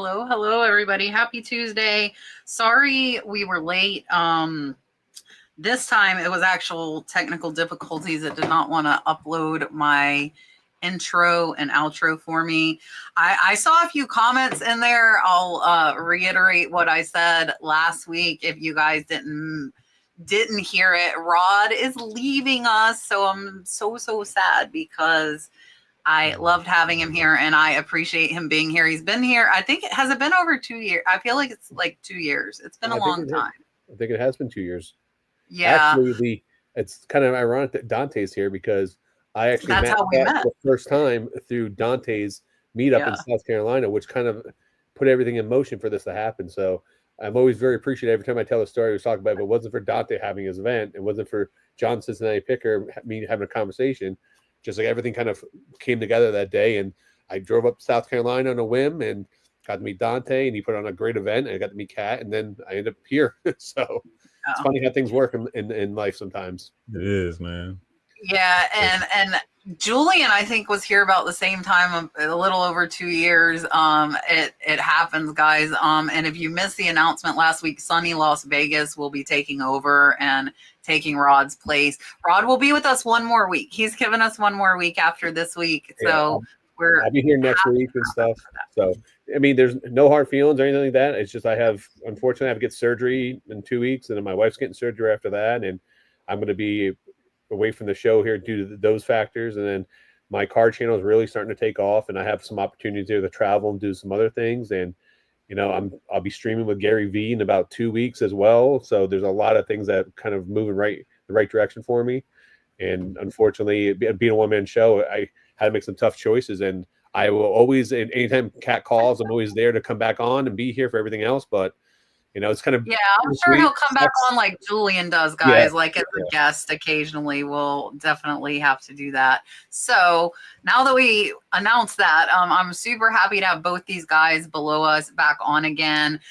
Hello, hello, everybody. Happy Tuesday. Sorry we were late. This time it was actual technical difficulties. It did not want to upload my intro and outro for me. I saw a few comments in there. I'll reiterate what I said last week if you guys didn't hear it. Rod is leaving us, so I'm so sad because I loved having him here and I appreciate him being here. He's been here, I think, has it been over 2 years? I feel like it's like 2 years. It's been a long time. I think it has been 2 years. Yeah. Actually, it's kind of ironic that Dante's here because I actually met the first time through Dante's meetup in South Carolina, which kind of put everything in motion for this to happen. So I'm always very appreciative every time I tell a story. We talk about it. If it wasn't for Dante having his event, it wasn't for John Cincinnati Picker, me having a conversation. Just like everything kind of came together that day, and I drove up to South Carolina on a whim and got to meet Dante, and he put on a great event, and I got to meet Kat, and then I ended up here. So it's funny how things work in life sometimes. It is, man. Yeah, and Julian, I think, was here about the same time, a little over 2 years. It happens, guys. And if you missed the announcement last week, Sunny Las Vegas will be taking over and taking Rod's place. Rod will be with us one more week. He's given us one more week after this week. So I'll be here next week and stuff. So I mean, there's no hard feelings or anything like that. It's just unfortunately, I have to get surgery in 2 weeks, and then my wife's getting surgery after that, and I'm going to be away from the show here due to those factors. And then my car channel is really starting to take off, and I have some opportunities there to travel and do some other things. And I'll be streaming with Gary Vee in about 2 weeks as well. So there's a lot of things that kind of moving the right direction for me. And unfortunately, being a one-man show, I had to make some tough choices. And I will always, anytime Kat calls, I'm always there to come back on and be here for everything else. But it's kind of I'm sure he'll come back on like Julian does, guys. Like as a guest occasionally. We'll definitely have to do that. So now that we announced that, I'm super happy to have both these guys below us back on again.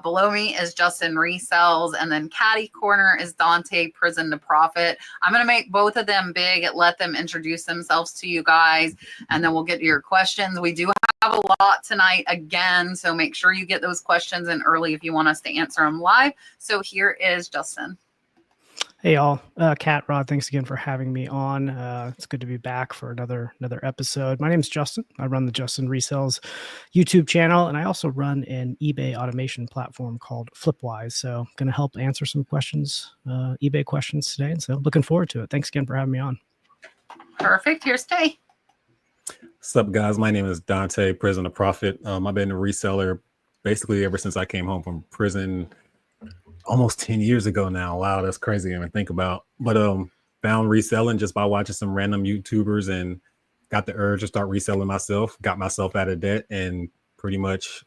Below me is Justin Resells, and then Catty Corner is Dante Prison2Profit. I'm going to make both of them big, let them introduce themselves to you guys, and then we'll get to your questions. We do have a lot tonight again, so make sure you get those questions in early if you want us to answer them live. So here is Justin. Hey y'all, Kat, Rod, thanks again for having me on. It's good to be back for another episode. My name is Justin. I run the Justin Resells YouTube channel, and I also run an eBay automation platform called Flipwise. So I'm going to help answer some questions, eBay questions today. And so looking forward to it. Thanks again for having me on. Perfect. Here's Tae. What's up, guys? My name is Dante, Prison2Profit. I've been a reseller basically ever since I came home from prison almost 10 years ago now. Wow, that's crazy to even think about. But found reselling just by watching some random YouTubers and got the urge to start reselling myself, got myself out of debt, and pretty much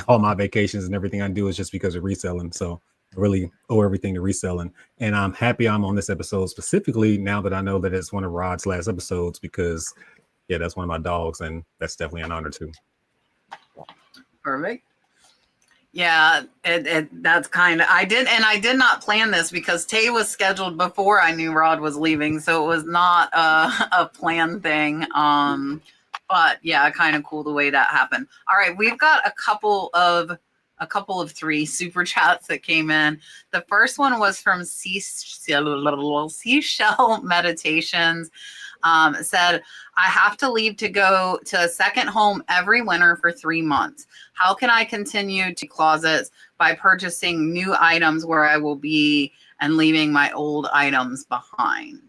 all my vacations and everything I do is just because of reselling. So I really owe everything to reselling. And I'm happy I'm on this episode specifically now that I know that it's one of Rod's last episodes because, yeah, that's one of my dogs, and that's definitely an honor too. Perfect. Yeah, that's kind of, I did not plan this because Tae was scheduled before I knew Rod was leaving, so it was not a planned thing. But yeah, kind of cool the way that happened. All right, we've got a couple of 3 super chats that came in. The first one was from Seashell Meditations. Said, I have to leave to go to a second home every winter for 3 months. How can I continue to closets by purchasing new items where I will be and leaving my old items behind?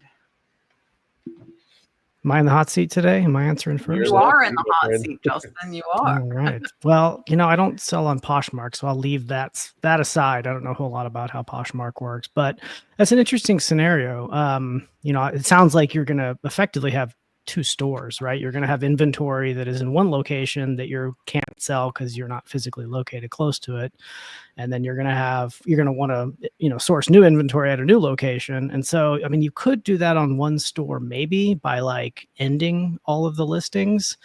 Am I in the hot seat today? Am I answering first? You are in the hot seat, Justin. You are. All right. Well, I don't sell on Poshmark, so I'll leave that aside. I don't know a whole lot about how Poshmark works, but that's an interesting scenario. It sounds like you're going to effectively have 2 stores, right? You're going to have inventory that is in one location that you can't sell because you're not physically located close to it. And then you're going to want to, source new inventory at a new location. And so, I mean, you could do that on one store, maybe by like ending all of the listings.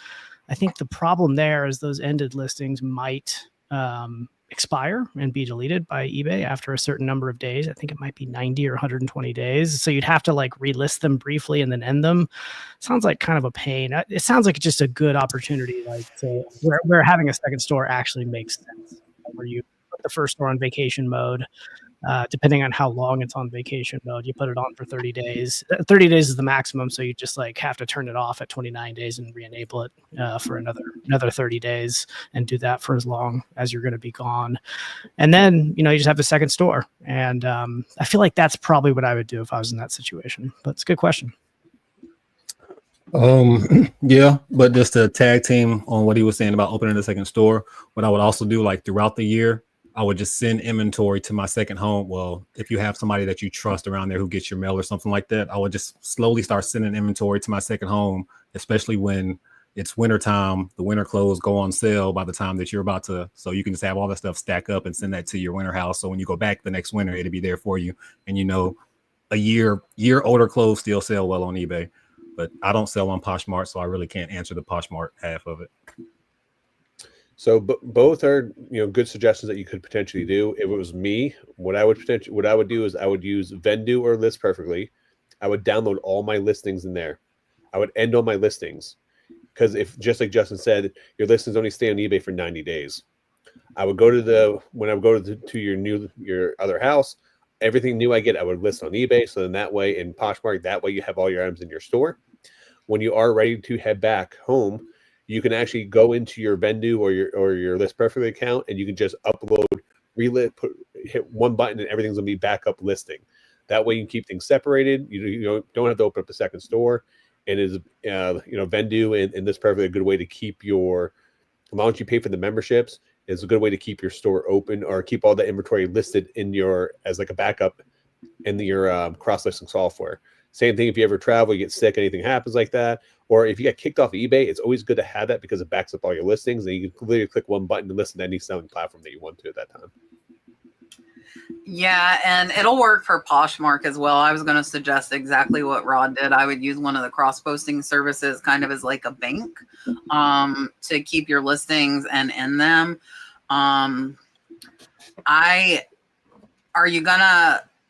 I think the problem there is those ended listings might expire and be deleted by eBay after a certain number of days. I think it might be 90 or 120 days. So you'd have to like relist them briefly and then end them. Sounds like kind of a pain. It sounds like just a good opportunity, like where having a second store actually makes sense, where you put the first store on vacation mode. Depending on how long it's on vacation mode, you put it on for 30 days. 30 days is the maximum, so you just like have to turn it off at 29 days and re-enable it for another 30 days and do that for as long as you're going to be gone. And then, you just have the second store. And I feel like that's probably what I would do if I was in that situation. But it's a good question. Yeah, but just to tag team on what he was saying about opening the second store, what I would also do, like throughout the year, I would just send inventory to my second home. Well, if you have somebody that you trust around there who gets your mail or something like that, I would just slowly start sending inventory to my second home, especially when it's wintertime. The winter clothes go on sale by the time that you're about to, so you can just have all that stuff stack up and send that to your winter house. So when you go back the next winter, it'll be there for you. And a year older clothes still sell well on eBay. But I don't sell on Poshmark, so I really can't answer the Poshmark half of it. So both are good suggestions that you could potentially do. If it was me, what I would do is I would use Vendu or List Perfectly. I would download all my listings in there. I would end all my listings, because if, just like Justin said, your listings only stay on eBay for 90 days. I would go to your other house, everything new I get, I would list on eBay. So then that way in Poshmark, that way you have all your items in your store. When you are ready to head back home, you can actually go into your Vendu or your List Perfectly account, and you can just upload, hit one button, and everything's gonna be backup listing. That way you can keep things separated. You don't have to open up a second store. And is Vendu and List Perfectly a good way to keep as long as you pay for the memberships, is a good way to keep your store open or keep all the inventory listed as like a backup in your cross-listing software. Same thing if you ever travel, you get sick, anything happens like that, or if you get kicked off eBay, it's always good to have that because it backs up all your listings, and you can literally click one button to listen to any selling platform that you want to at that time. Yeah, and it'll work for Poshmark as well. I was going to suggest exactly what Rod did. I would use one of the cross-posting services kind of as like a bank to keep your listings and end them.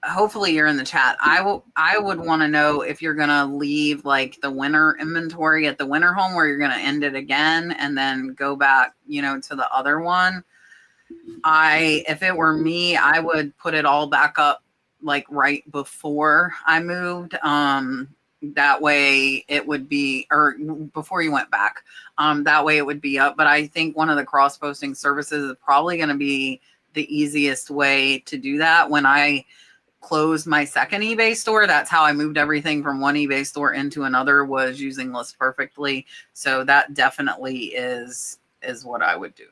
Hopefully you're in the chat. I would want to know if you're going to leave like the winter inventory at the winter home where you're going to end it again and then go back, to the other one. If it were me, I would put it all back up like right before I moved. That way it would be, or before you went back, that way it would be up. But I think one of the cross-posting services is probably going to be the easiest way to do that. When I closed my second eBay store, that's how I moved everything from one eBay store into another, was using List Perfectly. So that definitely is what I would do.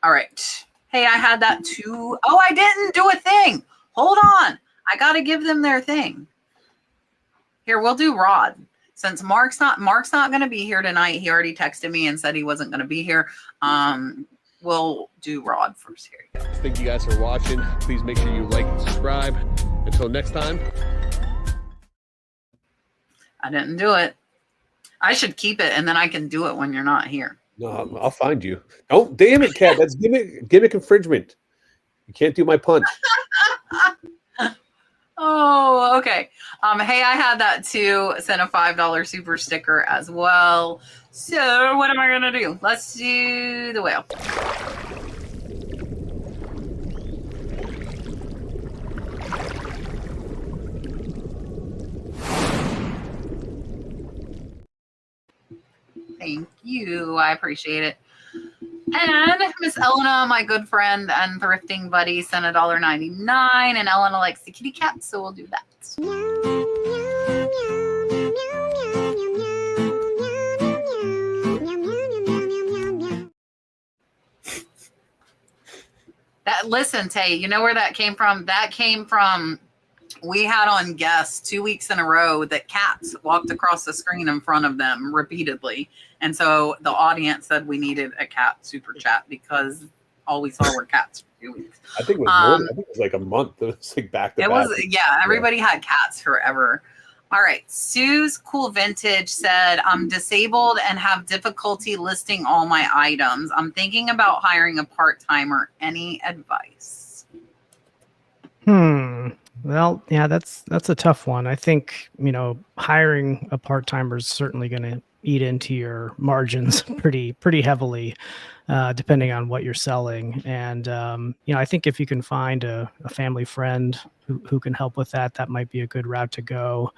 All right. Hey, I had that too. Oh, I didn't do a thing. Hold on. I got to give them their thing. Here, we'll do Rod. Since Mark's not going to be here tonight. He already texted me and said he wasn't going to be here. We'll do Rod first. Here you go. Thank you guys for watching. Please make sure you like and subscribe. Until next time. I didn't do it. I should keep it, and then I can do it when you're not here. No, I'll find you. Oh, damn it, Kat. That's gimmick infringement. You can't do my punch. Oh, okay. Hey, I had that too. Sent a $5 super sticker as well. So what am I going to do? Let's do the whale. Thank you. I appreciate it. And Miss Elena, my good friend and thrifting buddy, sent $1.99. And Elena likes the kitty cat, so we'll do that. Listen, Tae, you know where that came from? That came from, we had on guests 2 weeks in a row that cats walked across the screen in front of them repeatedly. And so the audience said we needed a cat super chat because all we saw were cats for 2 weeks. I think it was more. I think it was like a month. It was like back to back. Everybody had cats forever. All right. Sue's Cool Vintage said, I'm disabled and have difficulty listing all my items. I'm thinking about hiring a part-timer. Any advice? Well, yeah, that's a tough one. I think, hiring a part-timer is certainly going to eat into your margins pretty heavily, depending on what you're selling. And, I think if you can find a family friend who can help with that, that might be a good route to go.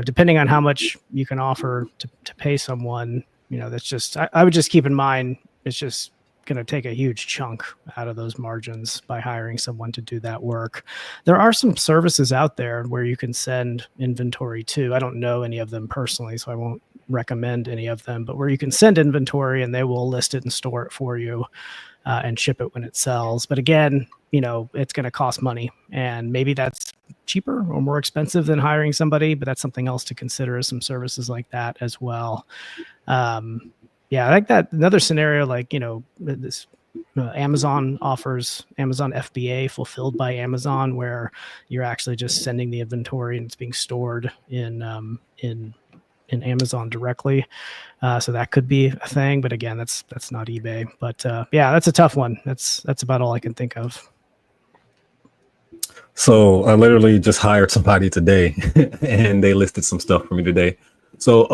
Depending on how much you can offer to pay someone, that's just, I would just keep in mind, it's just going to take a huge chunk out of those margins by hiring someone to do that work. There are some services out there where you can send inventory to. I don't know any of them personally, so I won't recommend any of them, but where you can send inventory and they will list it and store it for you and ship it when it sells. But again, it's going to cost money, and maybe that's cheaper or more expensive than hiring somebody, but that's something else to consider, some services like that as well. Yeah, I like that. Another scenario, like, this Amazon offers Amazon FBA, fulfilled by Amazon, where you're actually just sending the inventory and it's being stored in Amazon directly. So that could be a thing, but again, that's not eBay. But yeah, that's a tough one. That's about all I can think of. So I literally just hired somebody today, and they listed some stuff for me today. So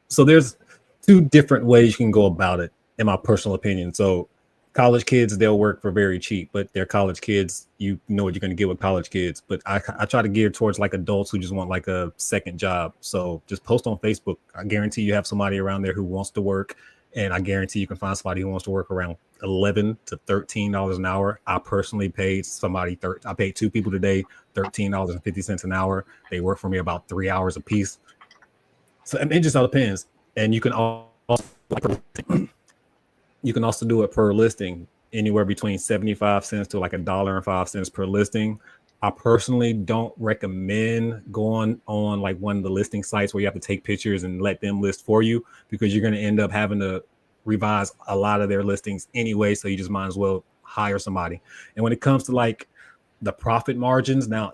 so there's two different ways you can go about it, in my personal opinion. So college kids, they'll work for very cheap, but they're college kids. You know what you're going to get with college kids. But I try to gear towards like adults who just want like a second job. So just post on Facebook. I guarantee you have somebody around there who wants to work. And I guarantee you can find somebody who wants to work around $11 to $13 an hour. I personally paid somebody, I paid two people today, $13.50 an hour. They work for me about 3 hours a piece. So it just all depends. And you can also do it per listing, anywhere between 75 cents to like $1.05 per listing. I personally don't recommend going on like one of the listing sites where you have to take pictures and let them list for you, because you're going to end up having to revise a lot of their listings anyway. So you just might as well hire somebody. And when it comes to like the profit margins, now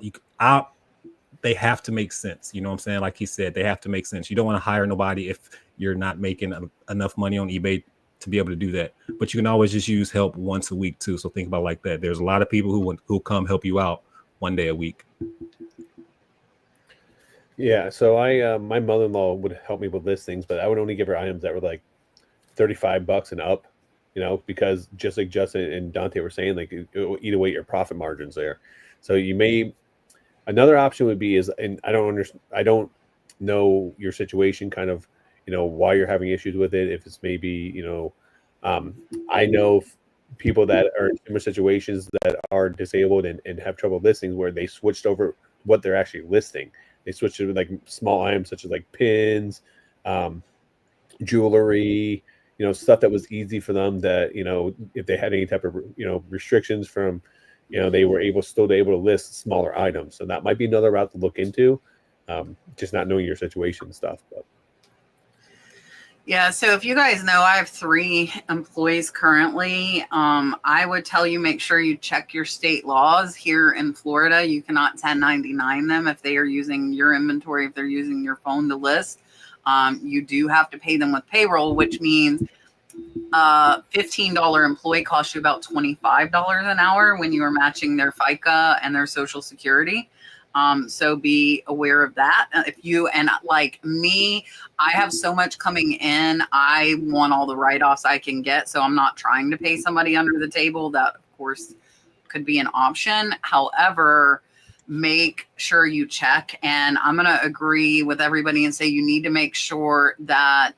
they have to make sense. You know what I'm saying? Like he said, they have to make sense. You don't want to hire nobody if you're not making enough money on eBay to be able to do that. But you can always just use help once a week too. So think about it like that. There's a lot of people who come help you out one day a week. Yeah, so my mother-in-law would help me with listings, but I would only give her items that were like $35 and up, because just like Justin and Dante were saying, like it will eat away your profit margins there. So another option would be and I don't know your situation, kind of, why you're having issues with it. If it's maybe, I know people that are in similar situations that are disabled and have trouble listings, where they switched over what they're actually listing. They switched to like small items such as like pins, jewelry, stuff that was easy for them, that, if they had any type of, restrictions from, they were still able to list smaller items. So that might be another route to look into, just not knowing your situation and stuff. But yeah, so if you guys know, I have 3 employees currently. I would tell you, make sure you check your state laws. Here in Florida, you cannot 1099 them if they are using your inventory, if they're using your phone to list. You do have to pay them with payroll, which means $15 employee costs you about $25 an hour when you are matching their FICA and their Social Security. So be aware of that. And like me, I have so much coming in. I want all the write-offs I can get. So I'm not trying to pay somebody under the table. That, of course, could be an option. However, make sure you check. And I'm going to agree with everybody and say you need to make sure that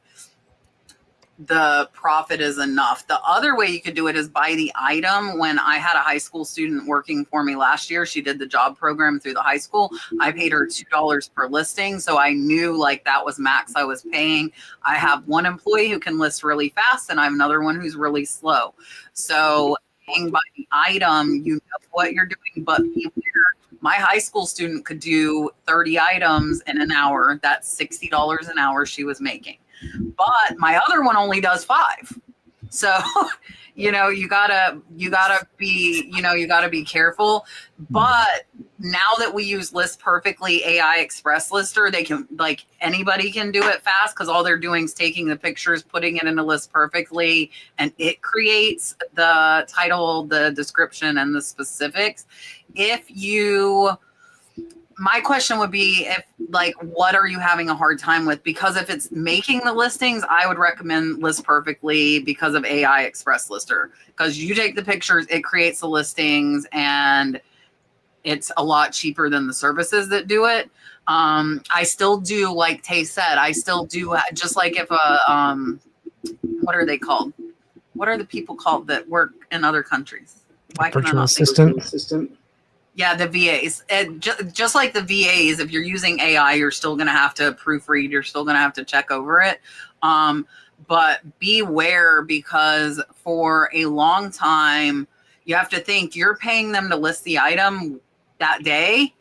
the profit is enough. The other way you could do it is buy the item. When I had a high school student working for me last year, she did the job program through the high school. I paid her $2 per listing. So I knew like that was max I was paying. I have one employee who can list really fast, and I have another one who's really slow. So paying by the item, you know what you're doing, but my high school student could do 30 items in an hour. That's $60 an hour she was making. But my other one only does 5. So, you gotta be careful. But now that we use List Perfectly AI Express Lister, they can, like, anybody can do it fast, because all they're doing is taking the pictures, putting it into List Perfectly, and it creates the title, the description, and the specifics. My question would be, if, like, what are you having a hard time with? Because if it's making the listings, I would recommend List Perfectly because of AI Express Lister. Because you take the pictures, it creates the listings, and it's a lot cheaper than the services that do it. I still do, like Tae said, I still do, just like if what are they called? What are the people called that work in other countries? Why can I Virtual not think? assistant. Yeah, the VAs. Just like the VAs, if you're using AI, you're still going to have to proofread. You're still going to have to check over it. But beware, because for a long time, you have to think you're paying them to list the item that day,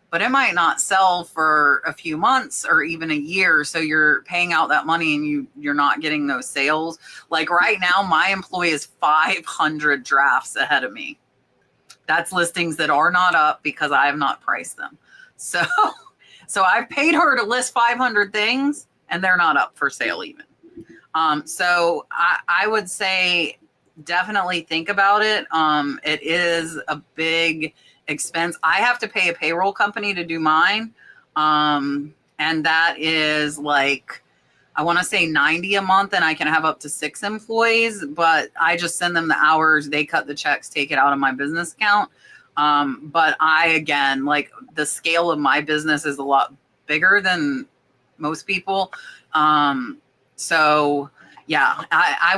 but it might not sell for a few months or even a year. So you're paying out that money and you're not getting those sales. Like right now, my employee is 500 drafts ahead of me. That's listings that are not up because I have not priced them. So I've paid her to list 500 things and they're not up for sale even. So I would say definitely think about it. It is a big expense. I have to pay a payroll company to do mine. And that is like, I want to say 90 a month, and I can have up to 6 employees, but I just send them the hours, they cut the checks, take it out of my business account. But again, like, the scale of my business is a lot bigger than most people. So yeah, I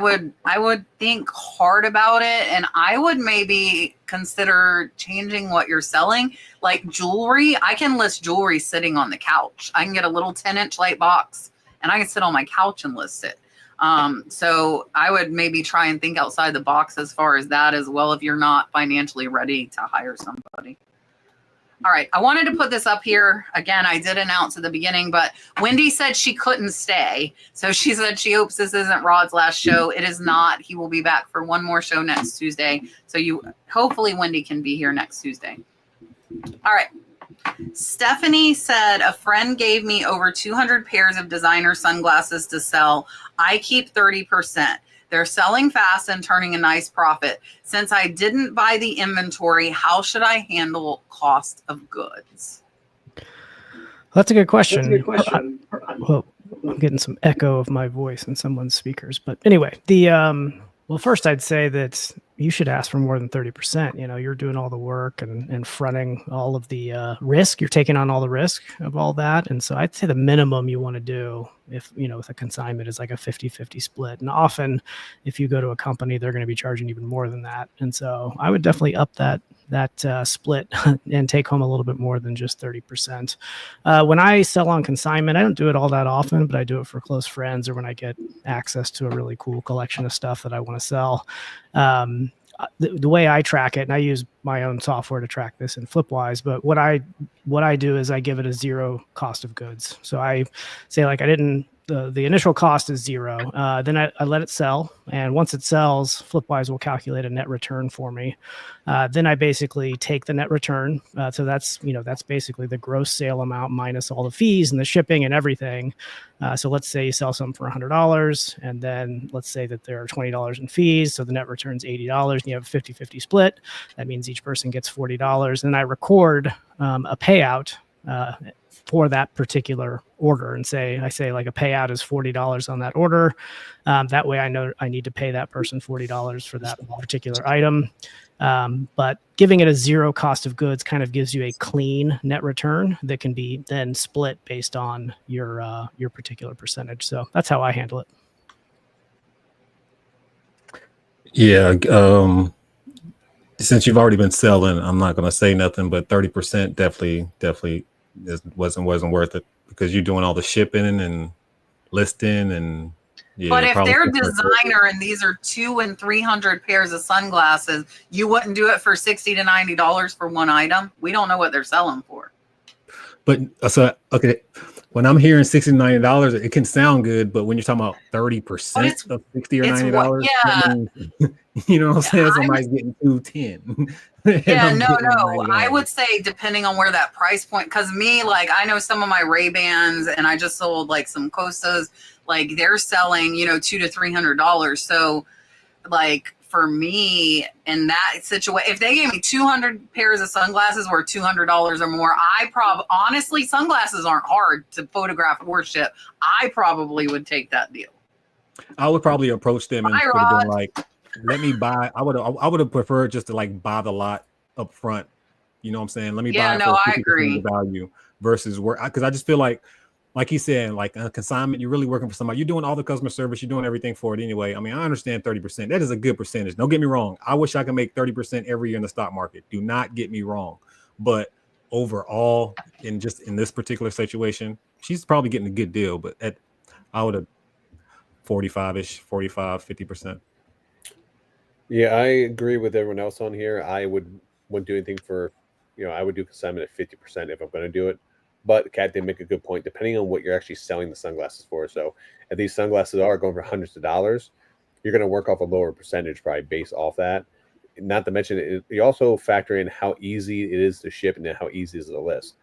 would think hard about it, and I would maybe consider changing what you're selling. Like jewelry, I can list jewelry sitting on the couch. I can get a little 10-inch light box and I can sit on my couch and list it. So I would maybe try and think outside the box as far as that as well, if you're not financially ready to hire somebody. All right, I wanted to put this up here. Again, I did announce at the beginning, but Wendy said she couldn't stay. So she said she hopes this isn't Rod's last show. It is not. He will be back for one more show next Tuesday. So hopefully Wendy can be here next Tuesday. All right. Stephanie said, a friend gave me over 200 pairs of designer sunglasses to sell. I keep 30%. They're selling fast and turning a nice profit. Since I didn't buy the inventory, how should I handle cost of goods? That's a good question. Well, I'm getting some echo of my voice in someone's speakers. But anyway, well, first I'd say that you should ask for more than 30%. You know, you're doing all the work and fronting all of the risk. You're taking on all the risk of all that. And so I'd say the minimum you want to do, if, you know, with a consignment, is like a 50-50 split. And often if you go to a company, they're going to be charging even more than that. And so I would definitely up that split and take home a little bit more than just 30%. When I sell on consignment, I don't do it all that often, but I do it for close friends or when I get access to a really cool collection of stuff that I want to sell. The way I track it, and I use my own software to track this in Flipwise, but what I do is I give it a 0 cost of goods. So I say, like, the initial cost is 0. Then I let it sell. And once it sells, Flipwise will calculate a net return for me. Then I basically take the net return. So that's basically the gross sale amount minus all the fees and the shipping and everything. So let's say you sell something for $100, and then let's say that there are $20 in fees. So the net return is $80 and you have a 50-50 split. That means each person gets $40. And I record a payout for that particular order, and I say like a payout is $40 on that order. That way I know I need to pay that person $40 for that particular item. But giving it a 0 cost of goods kind of gives you a clean net return that can be then split based on your particular percentage. So that's how I handle it. Yeah. Since you've already been selling, I'm not going to say nothing, but 30% definitely wasn't worth it, because you're doing all the shipping and listing and. Yeah, but if they're designer and these are 200 and 300 pairs of sunglasses, you wouldn't do it for $60 to $90 for one item. We don't know what they're selling for. But so, okay, when I'm hearing $60, $90, it can sound good, but when you're talking about 30% of $60 or $90, yeah. you know what I'm saying? Somebody's getting 210. Yeah, no. I would say depending on where that price point, because me, like, I know some of my Ray-Bans, and I just sold like some Costas, like they're selling, $200 to $300. So, like, for me in that situation, if they gave me 200 pairs of sunglasses worth $200 or more, honestly, sunglasses aren't hard to photograph or ship. I probably would take that deal. I would probably approach them and would have been like, let me buy. I would have preferred just to like buy the lot up front. You know what I'm saying? Let me buy it for 50% of the value versus where, because I just feel like he said, like a consignment, you're really working for somebody. You're doing all the customer service. You're doing everything for it anyway. I mean, I understand 30%. That is a good percentage. Don't get me wrong. I wish I could make 30% every year in the stock market. Do not get me wrong. But overall, in this particular situation, she's probably getting a good deal. But I would have 45-ish, 45, 50%. Yeah, I agree with everyone else on here. I wouldn't do anything for, I would do consignment at 50% if I'm going to do it. But Kat did make a good point, depending on what you're actually selling the sunglasses for. So if these sunglasses are going for hundreds of dollars, you're going to work off a lower percentage probably based off that. Not to mention, you also factor in how easy it is to ship and how easy it is to list.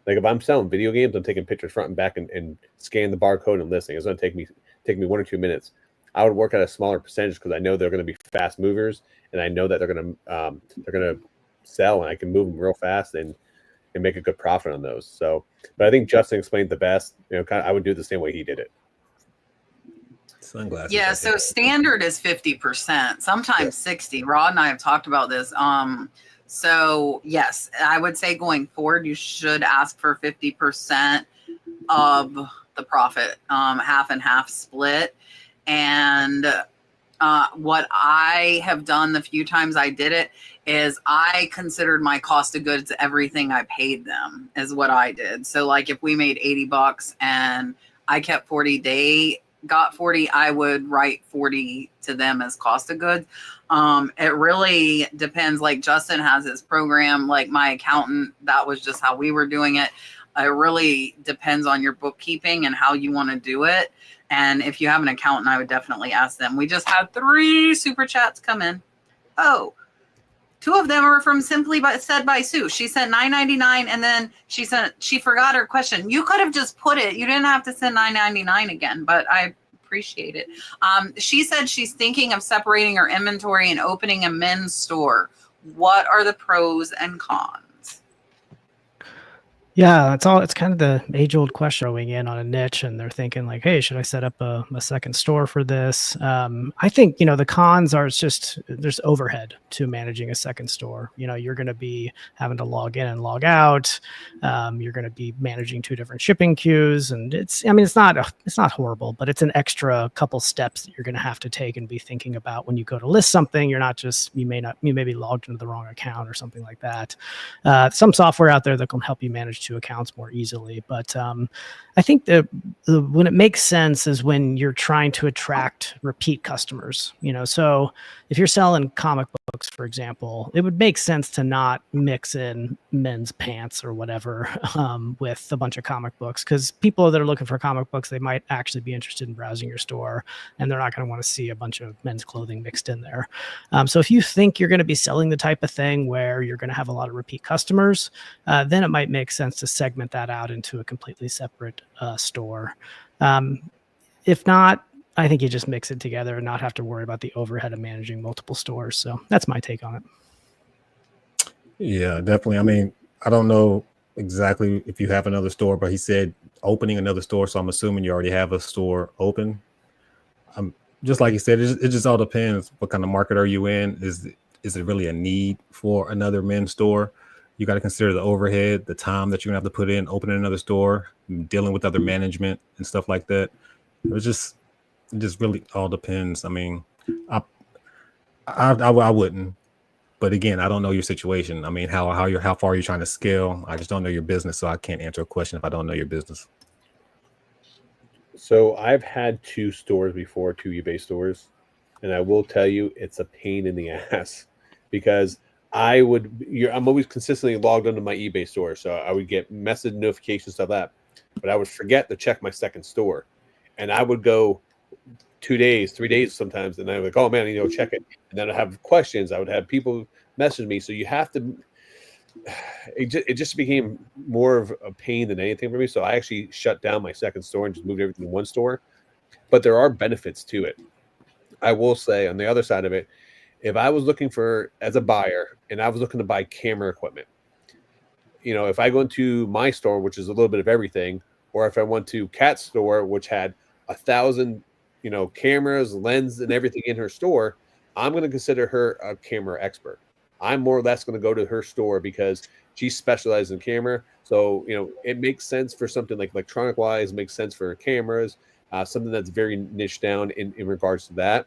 Like if I'm selling video games, I'm taking pictures front and back and scan the barcode and listing. It's going to take me 1 or 2 minutes. I would work at a smaller percentage because I know they're going to be fast movers, and I know that they're going to sell, and I can move them real fast and make a good profit on those. So, but I think Justin explained the best. I would do it the same way he did it. Sunglasses. Yeah. So standard is 50%, sometimes 60. Rod and I have talked about this. So yes, I would say going forward, you should ask for 50% of the profit, half and half split. And what I have done the few times I did it is I considered my cost of goods everything I paid them is what I did. So like if we made $80 and I kept 40, they got 40, I would write 40 to them as cost of goods. It really depends. Like Justin has his program, like my accountant, that was just how we were doing it. It really depends on your bookkeeping and how you want to do it. And if you have an accountant, I would definitely ask them. We just had 3 super chats come in. Oh, 2 of them are from Simply Said by Sue. She sent $9.99, and then she forgot her question. You could have just put it. You didn't have to send $9.99 again, but I appreciate it. She said she's thinking of separating her inventory and opening a men's store. What are the pros and cons? Yeah, it's kind of the age-old question going in on a niche, and they're thinking like, hey, should I set up a second store for this? I think, the cons are there's overhead to managing a second store. You're going to be having to log in and log out. You're going to be managing 2 different shipping queues, and it's not horrible, but it's an extra couple steps that you're going to have to take and be thinking about when you go to list something. You're not just, you may be logged into the wrong account or something like that. Some software out there that can help you manage 2 accounts more easily. But I think when it makes sense is when you're trying to attract repeat customers. So if you're selling comic books, for example, it would make sense to not mix in men's pants or whatever with a bunch of comic books, because people that are looking for comic books, they might actually be interested in browsing your store, and they're not going to want to see a bunch of men's clothing mixed in there. So if you think you're going to be selling the type of thing where you're going to have a lot of repeat customers, then it might make sense to segment that out into a completely separate store. If not, I think you just mix it together and not have to worry about the overhead of managing multiple stores. So that's my take on it. Yeah, definitely. I mean, I don't know exactly if you have another store, but he said opening another store. So I'm assuming you already have a store open. Just like you said, it just all depends. What kind of market are you in? Is it really a need for another men's store? You got to consider the overhead, the time that you're gonna have to put in opening another store, dealing with other management and stuff like that. It just really all depends. I mean, I wouldn't, but again, I don't know your situation. I mean, how far you're trying to scale. I just don't know your business, so I can't answer a question if I don't know your business. So I've had 2 stores before, 2 eBay stores, and I will tell you it's a pain in the ass because I'm always consistently logged into my eBay store, so I would get message notifications of that. but I would forget to check my second store, and I would go 2 days, 3 days sometimes, and I would like, oh man, check it, and then I'd have questions. I would have people message me. So you have to. It just became more of a pain than anything for me. So I actually shut down my second store and just moved everything to one store. But there are benefits to it. I will say on the other side of it, if I was looking for as a buyer and I was looking to buy camera equipment, if I go into my store, which is a little bit of everything, or if I went to Kat's store, which had 1,000, cameras, lens, and everything in her store, I'm going to consider her a camera expert. I'm more or less going to go to her store because she specializes in camera. So, it makes sense for something like electronic wise, makes sense for cameras, something that's very niche down in regards to that.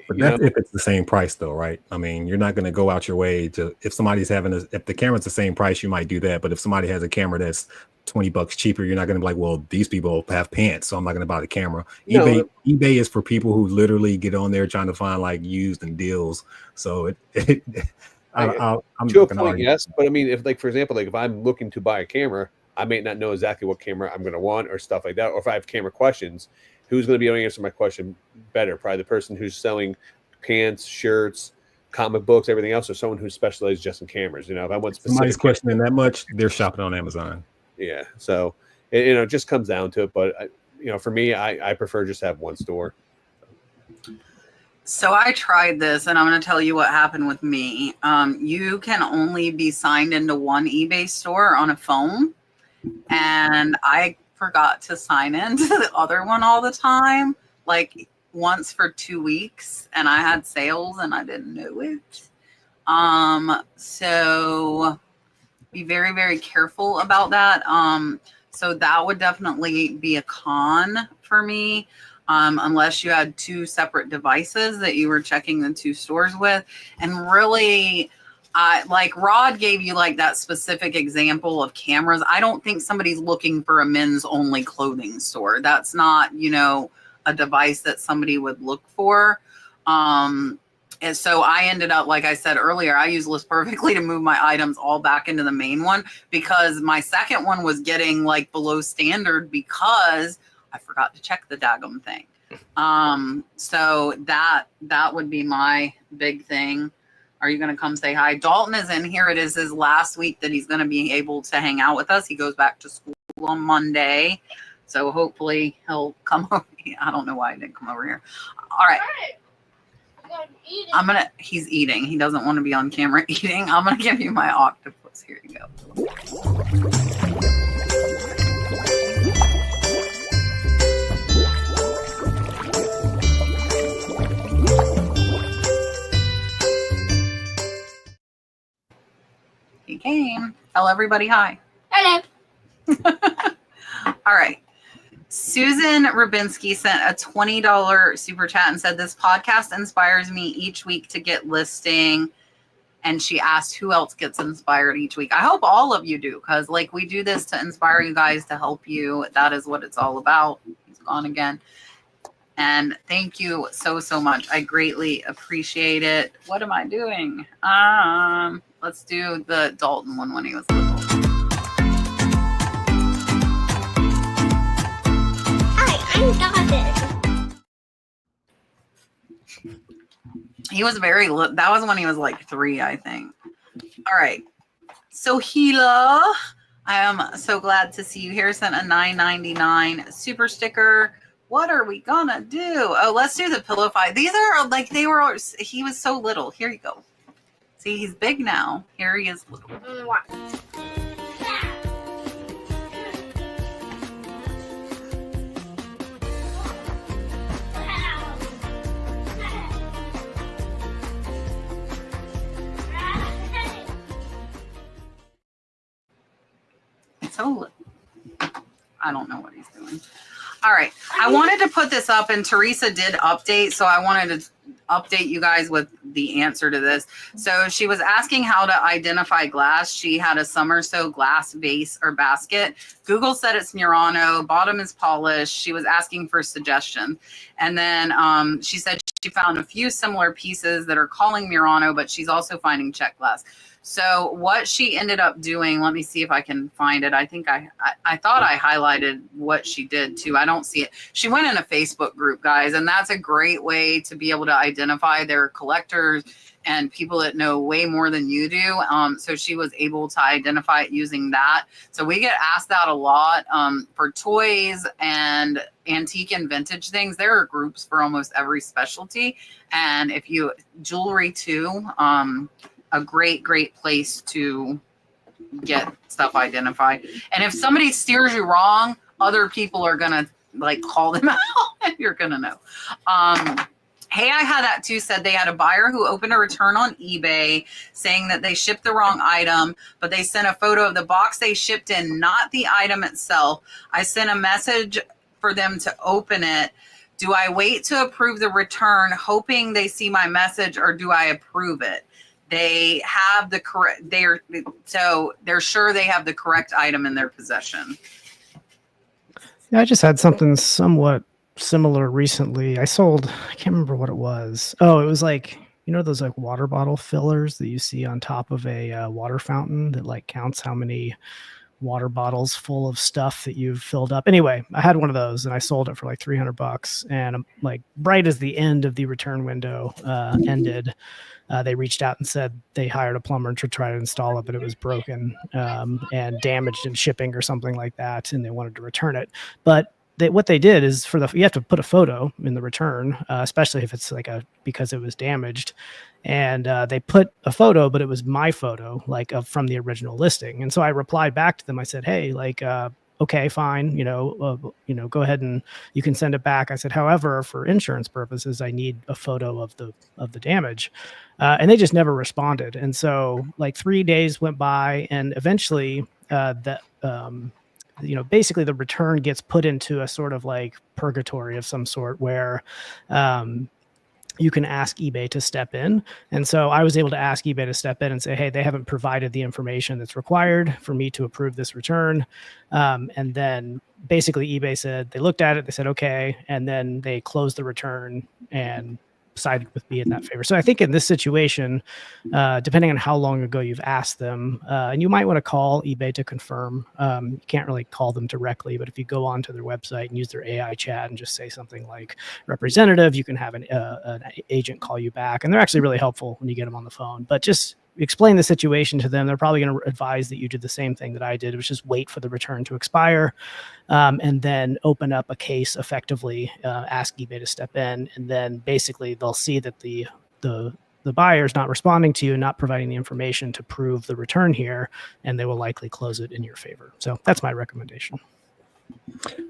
But that's if it's the same price though, right? I mean, you're not going to go out your way to, if somebody's if the camera's the same price, you might do that. But if somebody has a camera that's $20 cheaper, you're not going to be like, well, these people have pants, so I'm not going to buy the camera. No. eBay is for people who literally get on there trying to find used and deals. So I'm to a point, yes. But I mean, if for example, if I'm looking to buy a camera, I may not know exactly what camera I'm going to want or stuff like that. Or if I have camera questions, who's going to be able to answer my question better? Probably the person who's selling pants, shirts, comic books, everything else, or someone who specializes just in cameras. If I want somebody's questioning that much, they're shopping on Amazon. Yeah, so it just comes down to it. But for me, I prefer just to have one store. So I tried this, and I'm going to tell you what happened with me. You can only be signed into one eBay store on a phone, and I forgot to sign into the other one all the time, once for 2 weeks, and I had sales and I didn't know it. So be very, very careful about that. So that would definitely be a con for me. Unless you had two separate devices that you were checking the two stores with. And really, Rod gave you that specific example of cameras. I don't think somebody's looking for a men's only clothing store. That's not, a device that somebody would look for. And so I ended up, like I said earlier, I use List Perfectly to move my items all back into the main one because my second one was getting below standard because I forgot to check the daggum thing. So that would be my big thing. Are you going to come say hi? Dalton is in here. It is his last week that he's going to be able to hang out with us. He goes back to school on Monday. So hopefully he'll come over. I don't know why he didn't come over here. All right. He's eating. He doesn't want to be on camera eating. I'm going to give you my octopus. Here you go. He came. Tell everybody hi. Hello. All right. Susan Rubinsky sent a $20 super chat and said, this podcast inspires me each week to get listing. And she asked who else gets inspired each week. I hope all of you do, because we do this to inspire you guys, to help you. That is what it's all about. He's gone again. And thank you so, so much. I greatly appreciate it. What am I doing? Let's do the Dalton one when he was little. He was that was when he was 3, I think. All right. So Gila, I am so glad to see you here. Sent a $9.99 super sticker. What are we gonna do? Oh, let's do the pillow fight. These are he was so little. Here you go. See, he's big now. Here he is little. So I don't know what he's doing. All right. I wanted to put this up, and Teresa did update, so I wanted to update you guys with the answer to this. So she was asking how to identify glass. She had a Summer So glass vase or basket. Google said it's Murano. Bottom is polished. She was asking for suggestions. And then she said She found a few similar pieces that are calling Murano, but she's also finding check glass. So what she ended up doing, let me see if I can find it. I think I thought I highlighted what she did too. I don't see it. She went in a Facebook group, guys, and that's a great way to be able to identify their collectors and people that know way more than you do. So she was able to identify it using that. So we get asked that a lot for toys and antique and vintage things. There are groups for almost every specialty. And if you jewelry too, a great place to get stuff identified. And if somebody steers you wrong, other people are gonna like call them out and you're gonna know. Hey, I had that too, said they had a buyer who opened a return on eBay saying that they shipped the wrong item, but they sent a photo of the box they shipped in, not the item itself. I sent a message for them to open it. Do I wait to approve the return hoping they see my message, or do I approve it? They have the correct, they're sure they have the correct item in their possession. Yeah, I just had something somewhat similar recently. I can't remember what it was. Oh, it was like, you know, those like water bottle fillers that you see on top of a water fountain that like counts how many water bottles full of stuff that you've filled up. Anyway, I had one of those and I sold it for like $300. And like right as the end of the return window ended, they reached out and said they hired a plumber to try to install it, but it was broken and damaged in shipping or something like that, and they wanted to return it. But what they did is you have to put a photo in the return, especially if it's like because it was damaged. And they put a photo, but it was my photo, like from the original listing. And so I replied back to them. I said, hey, like, okay, fine, go ahead and you can send it back. I said, however, for insurance purposes, I need a photo of the damage. And they just never responded. And so like 3 days went by, and eventually basically the return gets put into a sort of like purgatory of some sort where you can ask eBay to step in. And so I was able to ask eBay to step in and say, hey, they haven't provided the information that's required for me to approve this return. And then basically eBay said, they looked at it, they said, okay. And then they closed the return and sided with me in that favor. So I think in this situation, depending on how long ago you've asked them, and you might want to call eBay to confirm. You can't really call them directly, but if you go onto their website and use their AI chat and just say something like representative, you can have an agent call you back. And they're actually really helpful when you get them on the phone. But just explain the situation to them. They're probably going to advise that you did the same thing that I did, which is wait for the return to expire, and then open up a case effectively, ask eBay to step in, and then basically they'll see that the buyer's not responding to you and not providing the information to prove the return here, and they will likely close it in your favor. So that's my recommendation.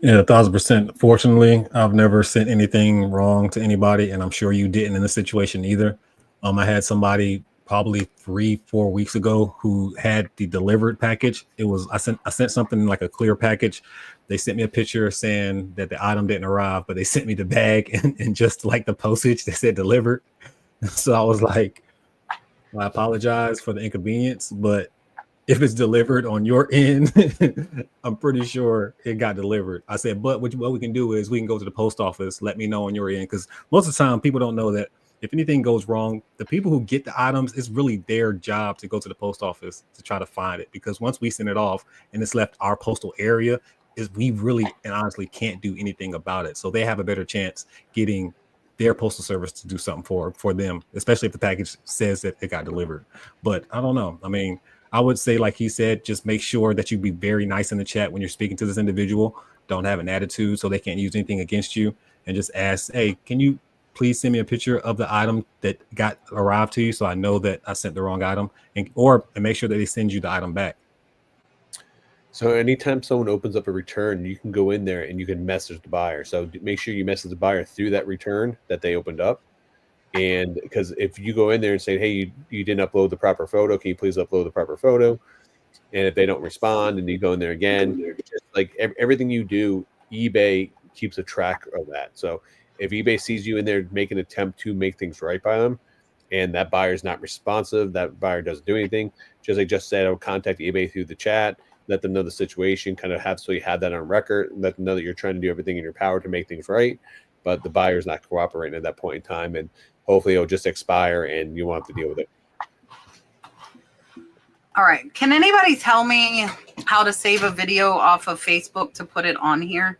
Yeah, 1,000%. Fortunately, I've never sent anything wrong to anybody, and I'm sure you didn't in this situation either. I had somebody probably 3-4 weeks ago who had the delivered package. I sent something like a clear package. They sent me a picture saying that the item didn't arrive, but they sent me the bag and just like the postage, they said delivered. So I was like, I apologize for the inconvenience, but if it's delivered on your end, I'm pretty sure it got delivered. I said, but what we can do is we can go to the post office, let me know on your end, because most of the time people don't know that if anything goes wrong, the people who get the items, it's really their job to go to the post office to try to find it. Because once we send it off and it's left our postal area, we really and honestly can't do anything about it. So they have a better chance getting their postal service to do something for them, especially if the package says that it got delivered. But I don't know. I mean, I would say, like he said, just make sure that you be very nice in the chat when you're speaking to this individual. Don't have an attitude so they can't use anything against you, and just ask, hey, can you please send me a picture of the item that arrived to you so I know that I sent the wrong item, and make sure that they send you the item back. So anytime someone opens up a return, you can go in there and you can message the buyer. So make sure you message the buyer through that return that they opened up. And because if you go in there and say, hey, you didn't upload the proper photo, can you please upload the proper photo? And if they don't respond and you go in there again, just like everything you do, eBay keeps a track of that. So if eBay sees you in there making an attempt to make things right by them, and that buyer's not responsive, that buyer doesn't do anything, just like just said, I'll contact eBay through the chat, let them know the situation, kind of so you have that on record, let them know that you're trying to do everything in your power to make things right. but the buyer's not cooperating at that point in time, and hopefully it'll just expire and you won't have to deal with it. All right. Can anybody tell me how to save a video off of Facebook to put it on here?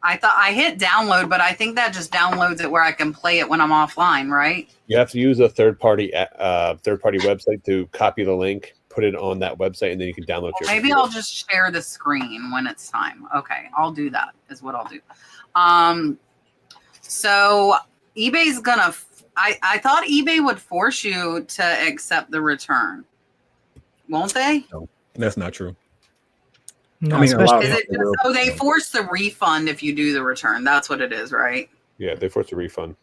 I thought I hit download, but I think that just downloads it where I can play it when I'm offline, right? You have to use a third-party website to copy the link, put it on that website, and then you can download your Maybe video. I'll just share the screen when it's time. Okay, I'll do that is what I'll do. So eBay's gonna, I thought eBay would force you to accept the return. Won't they? No, that's not true. No, I mean, a lot Is of it just, so they force the refund if you do the return? That's what it is, right? Yeah, they force a refund.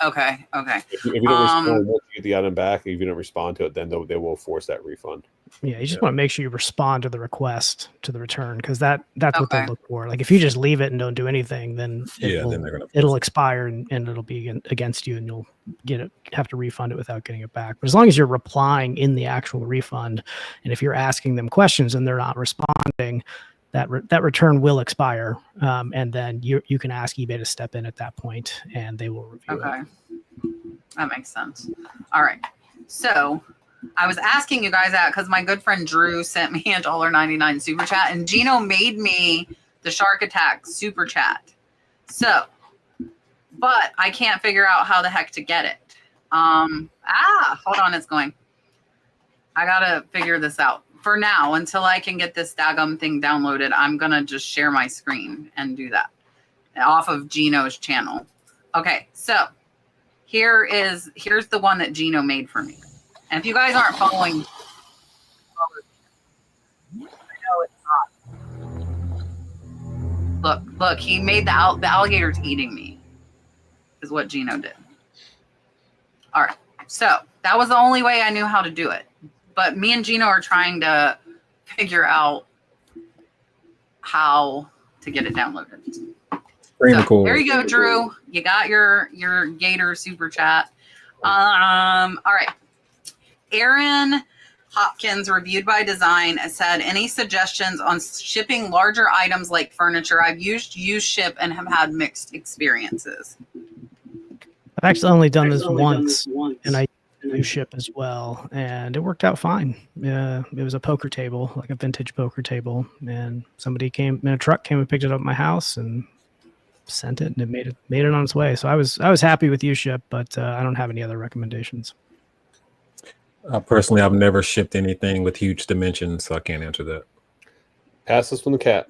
Okay. If you don't respond, once you get the item back, if you don't respond to it, then they will force that refund. Yeah, you just want to make sure you respond to the request to the return, because that's what they Okay. look for. Like if you just leave it and don't do anything, then then they're gonna it'll expire and it'll be against you, and you'll have to refund it without getting it back. But as long as you're replying in the actual refund, and if you're asking them questions and they're not responding, that return will expire, and then you can ask eBay to step in at that point, and they will review it. Okay. That makes sense. All right. So I was asking you guys that because my good friend Drew sent me a $1.99 super chat, and Gino made me the Shark Attack super chat. So, but I can't figure out how the heck to get it. Hold on, it's going. I gotta figure this out. For now, until I can get this daggum thing downloaded, I'm gonna just share my screen and do that off of Gino's channel. Okay, so here's the one that Gino made for me. And if you guys aren't following, I know it's not. Look, he made the alligator's eating me, is what Gino did. All right, so that was the only way I knew how to do it. But me and Gino are trying to figure out how to get it downloaded. So, cool. there you go, Drew. You got your Gator super chat. All right. Aaron Hopkins, Reviewed by Design, said, any suggestions on shipping larger items like furniture? I've used UShip and have had mixed experiences. I've actually only done this once, and I UShip as well, and it worked out fine. It was a poker table, like a vintage poker table, and somebody came in a truck, came and picked it up at my house and sent it, and it made it on its way. So I was happy with UShip, but I don't have any other recommendations. Personally, I've never shipped anything with huge dimensions, so I can't answer that. Pass this from the cat.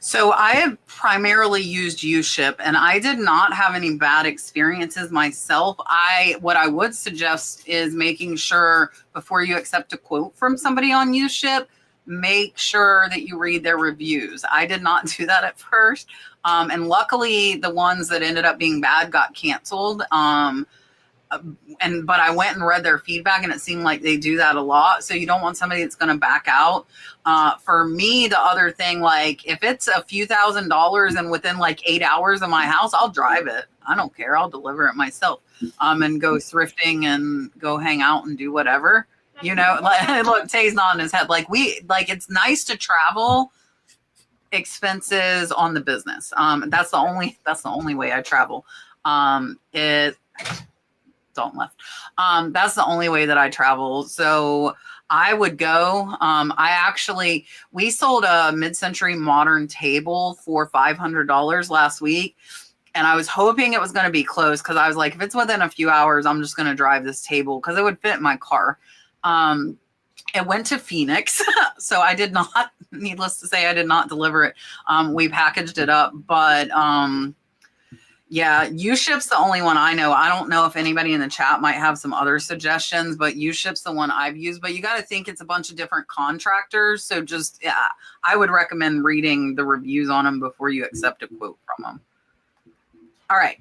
So I have primarily used UShip, and I did not have any bad experiences myself. What I would suggest is making sure before you accept a quote from somebody on UShip, make sure that you read their reviews. I did not do that at first. And luckily the ones that ended up being bad got canceled. But I went and read their feedback, and it seemed like they do that a lot. So you don't want somebody that's going to back out. For me, the other thing, like if it's a few $1,000s and within like 8 hours of my house, I'll drive it. I don't care. I'll deliver it myself. And go thrifting and go hang out and do whatever. You know, like, look, Tae's nodding his head. It's nice to travel. Expenses on the business. That's the only way I travel. Dalton left. That's the only way that I travel. So I would go. We sold a mid-century modern table for $500 last week. And I was hoping it was going to be close, because I was like, if it's within a few hours, I'm just going to drive this table because it would fit in my car. It went to Phoenix. So I did not, needless to say, I did not deliver it. We packaged it up, but yeah, UShip's the only one I know. I don't know if anybody in the chat might have some other suggestions, but UShip's the one I've used. But you got to think it's a bunch of different contractors. So just, I would recommend reading the reviews on them before you accept a quote from them. All right.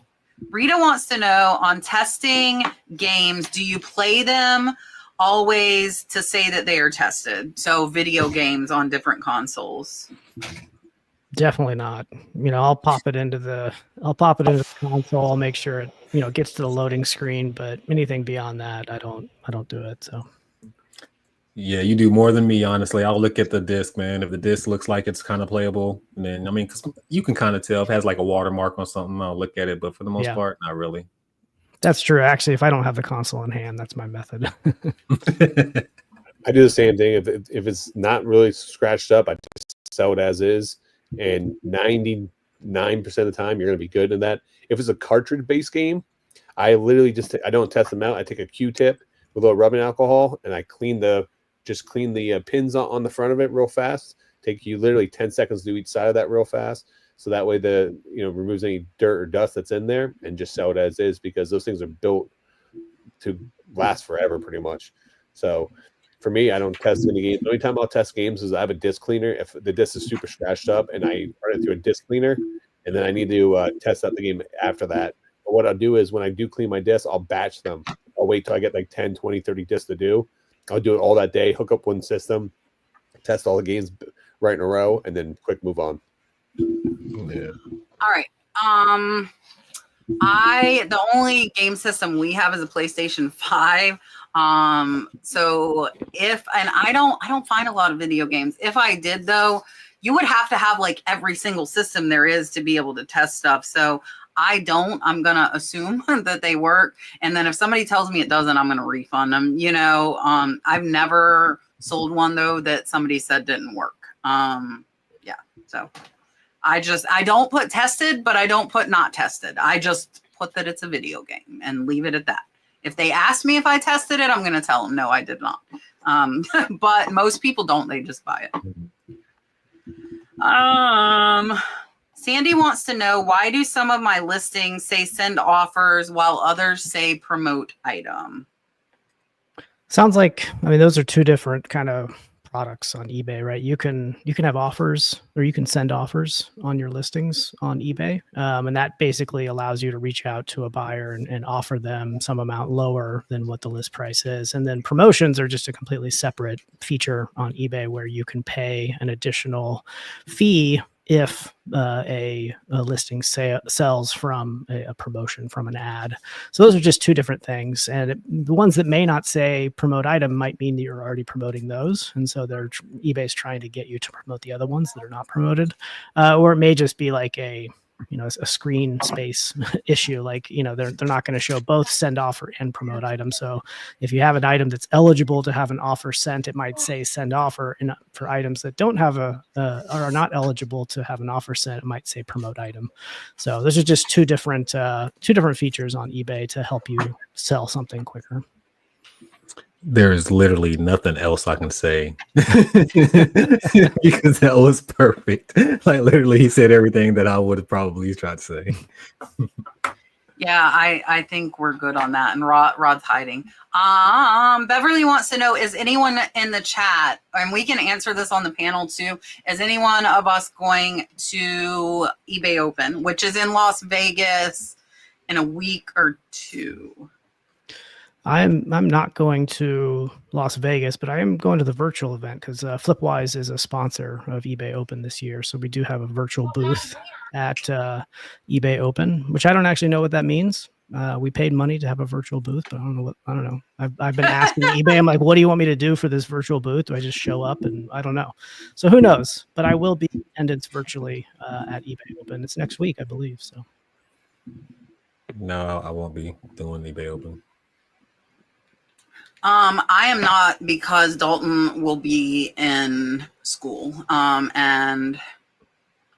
Rita wants to know, on testing games, do you play them always to say that they are tested? So video games on different consoles. Definitely not. I'll pop it into the console. I'll make sure it, gets to the loading screen, but anything beyond that, I don't do it. So Yeah, you do more than me, honestly. I'll look at the disc, man. If the disc looks like it's kind of playable, then I mean, 'cause you can kind of tell if it has like a watermark on something, I'll look at it. But for the most part, not really. That's true. Actually, if I don't have the console in hand, that's my method. I do the same thing. If it's not really scratched up, I just sell it as is, and 99% of the time you're going to be good in that. If it's a cartridge-based game, I literally I don't test them out. I take a Q-tip with a little rubbing alcohol, and I clean the pins on the front of it real fast. Take you literally 10 seconds to do each side of that real fast, so that way removes any dirt or dust that's in there, and just sell it as is, because those things are built to last forever pretty much. So for me, I don't test any games. The only time I'll test games is I have a disc cleaner. If the disc is super scratched up, and I run it through a disc cleaner, and then I need to test out the game after that. But what I'll do is when I do clean my discs, I'll batch them. I'll wait till I get like 10, 20, 30 discs to do. I'll do it all that day, hook up one system, test all the games right in a row, and then quick move on. Yeah. All right. The only game system we have is a PlayStation 5. So I don't find a lot of video games. If I did though, you would have to have like every single system there is to be able to test stuff. So I'm gonna assume that they work. And then if somebody tells me it doesn't, I'm gonna refund them. I've never sold one though that somebody said didn't work. Yeah. So I don't put tested, but I don't put not tested. I just put that it's a video game and leave it at that. If they ask me if I tested it, I'm going to tell them, no, I did not. But most people don't. They just buy it. Sandy wants to know, why do some of my listings say send offers while others say promote item? Sounds like, I mean, those are two different kind of products on eBay, right? You can have offers, or you can send offers on your listings on eBay. And that basically allows you to reach out to a buyer and offer them some amount lower than what the list price is. And then promotions are just a completely separate feature on eBay where you can pay an additional fee if a listing sells from a promotion, from an ad. So those are just two different things. And the ones that may not say promote item might mean that you're already promoting those. And so eBay's trying to get you to promote the other ones that are not promoted. Or it may just be like a screen space issue. Like, they're not going to show both send offer and promote item. So if you have an item that's eligible to have an offer sent, it might say send offer. And for items that don't have or are not eligible to have an offer sent, it might say promote item. So those are just two different features on eBay to help you sell something quicker. There is literally nothing else I can say because that was perfect. Like, literally, he said everything that I would have probably tried to say. Yeah, I think we're good on that. And Rod's hiding. Beverly wants to know, is anyone in the chat, and we can answer this on the panel too, is anyone of us going to eBay Open, which is in Las Vegas in a week or two? I'm not going to Las Vegas, but I am going to the virtual event because Flipwise is a sponsor of eBay Open this year. So we do have a virtual booth at eBay Open, which I don't actually know what that means. We paid money to have a virtual booth, but I don't know. I've been asking eBay. I'm like, what do you want me to do for this virtual booth? Do I just show up? And I don't know. So who knows? But I will be in attendance virtually at eBay Open. It's next week, I believe. So. No, I won't be doing eBay Open. I am not, because Dalton will be in school, and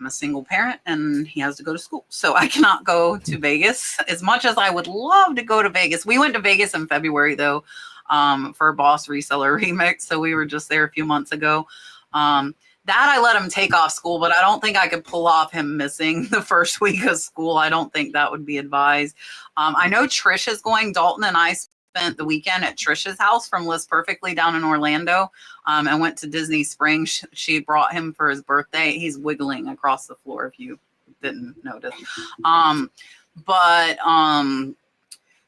I'm a single parent and he has to go to school. So I cannot go to Vegas as much as I would love to go to Vegas. We went to Vegas in February though, for Boss Reseller Remix. So we were just there a few months ago. That I let him take off school, but I don't think I could pull off him missing the first week of school. I don't think that would be advised. I know Trish is going. Dalton and I spent the weekend at Trisha's house from List Perfectly down in Orlando, and went to Disney Springs. She brought him for his birthday. He's wiggling across the floor if you didn't notice.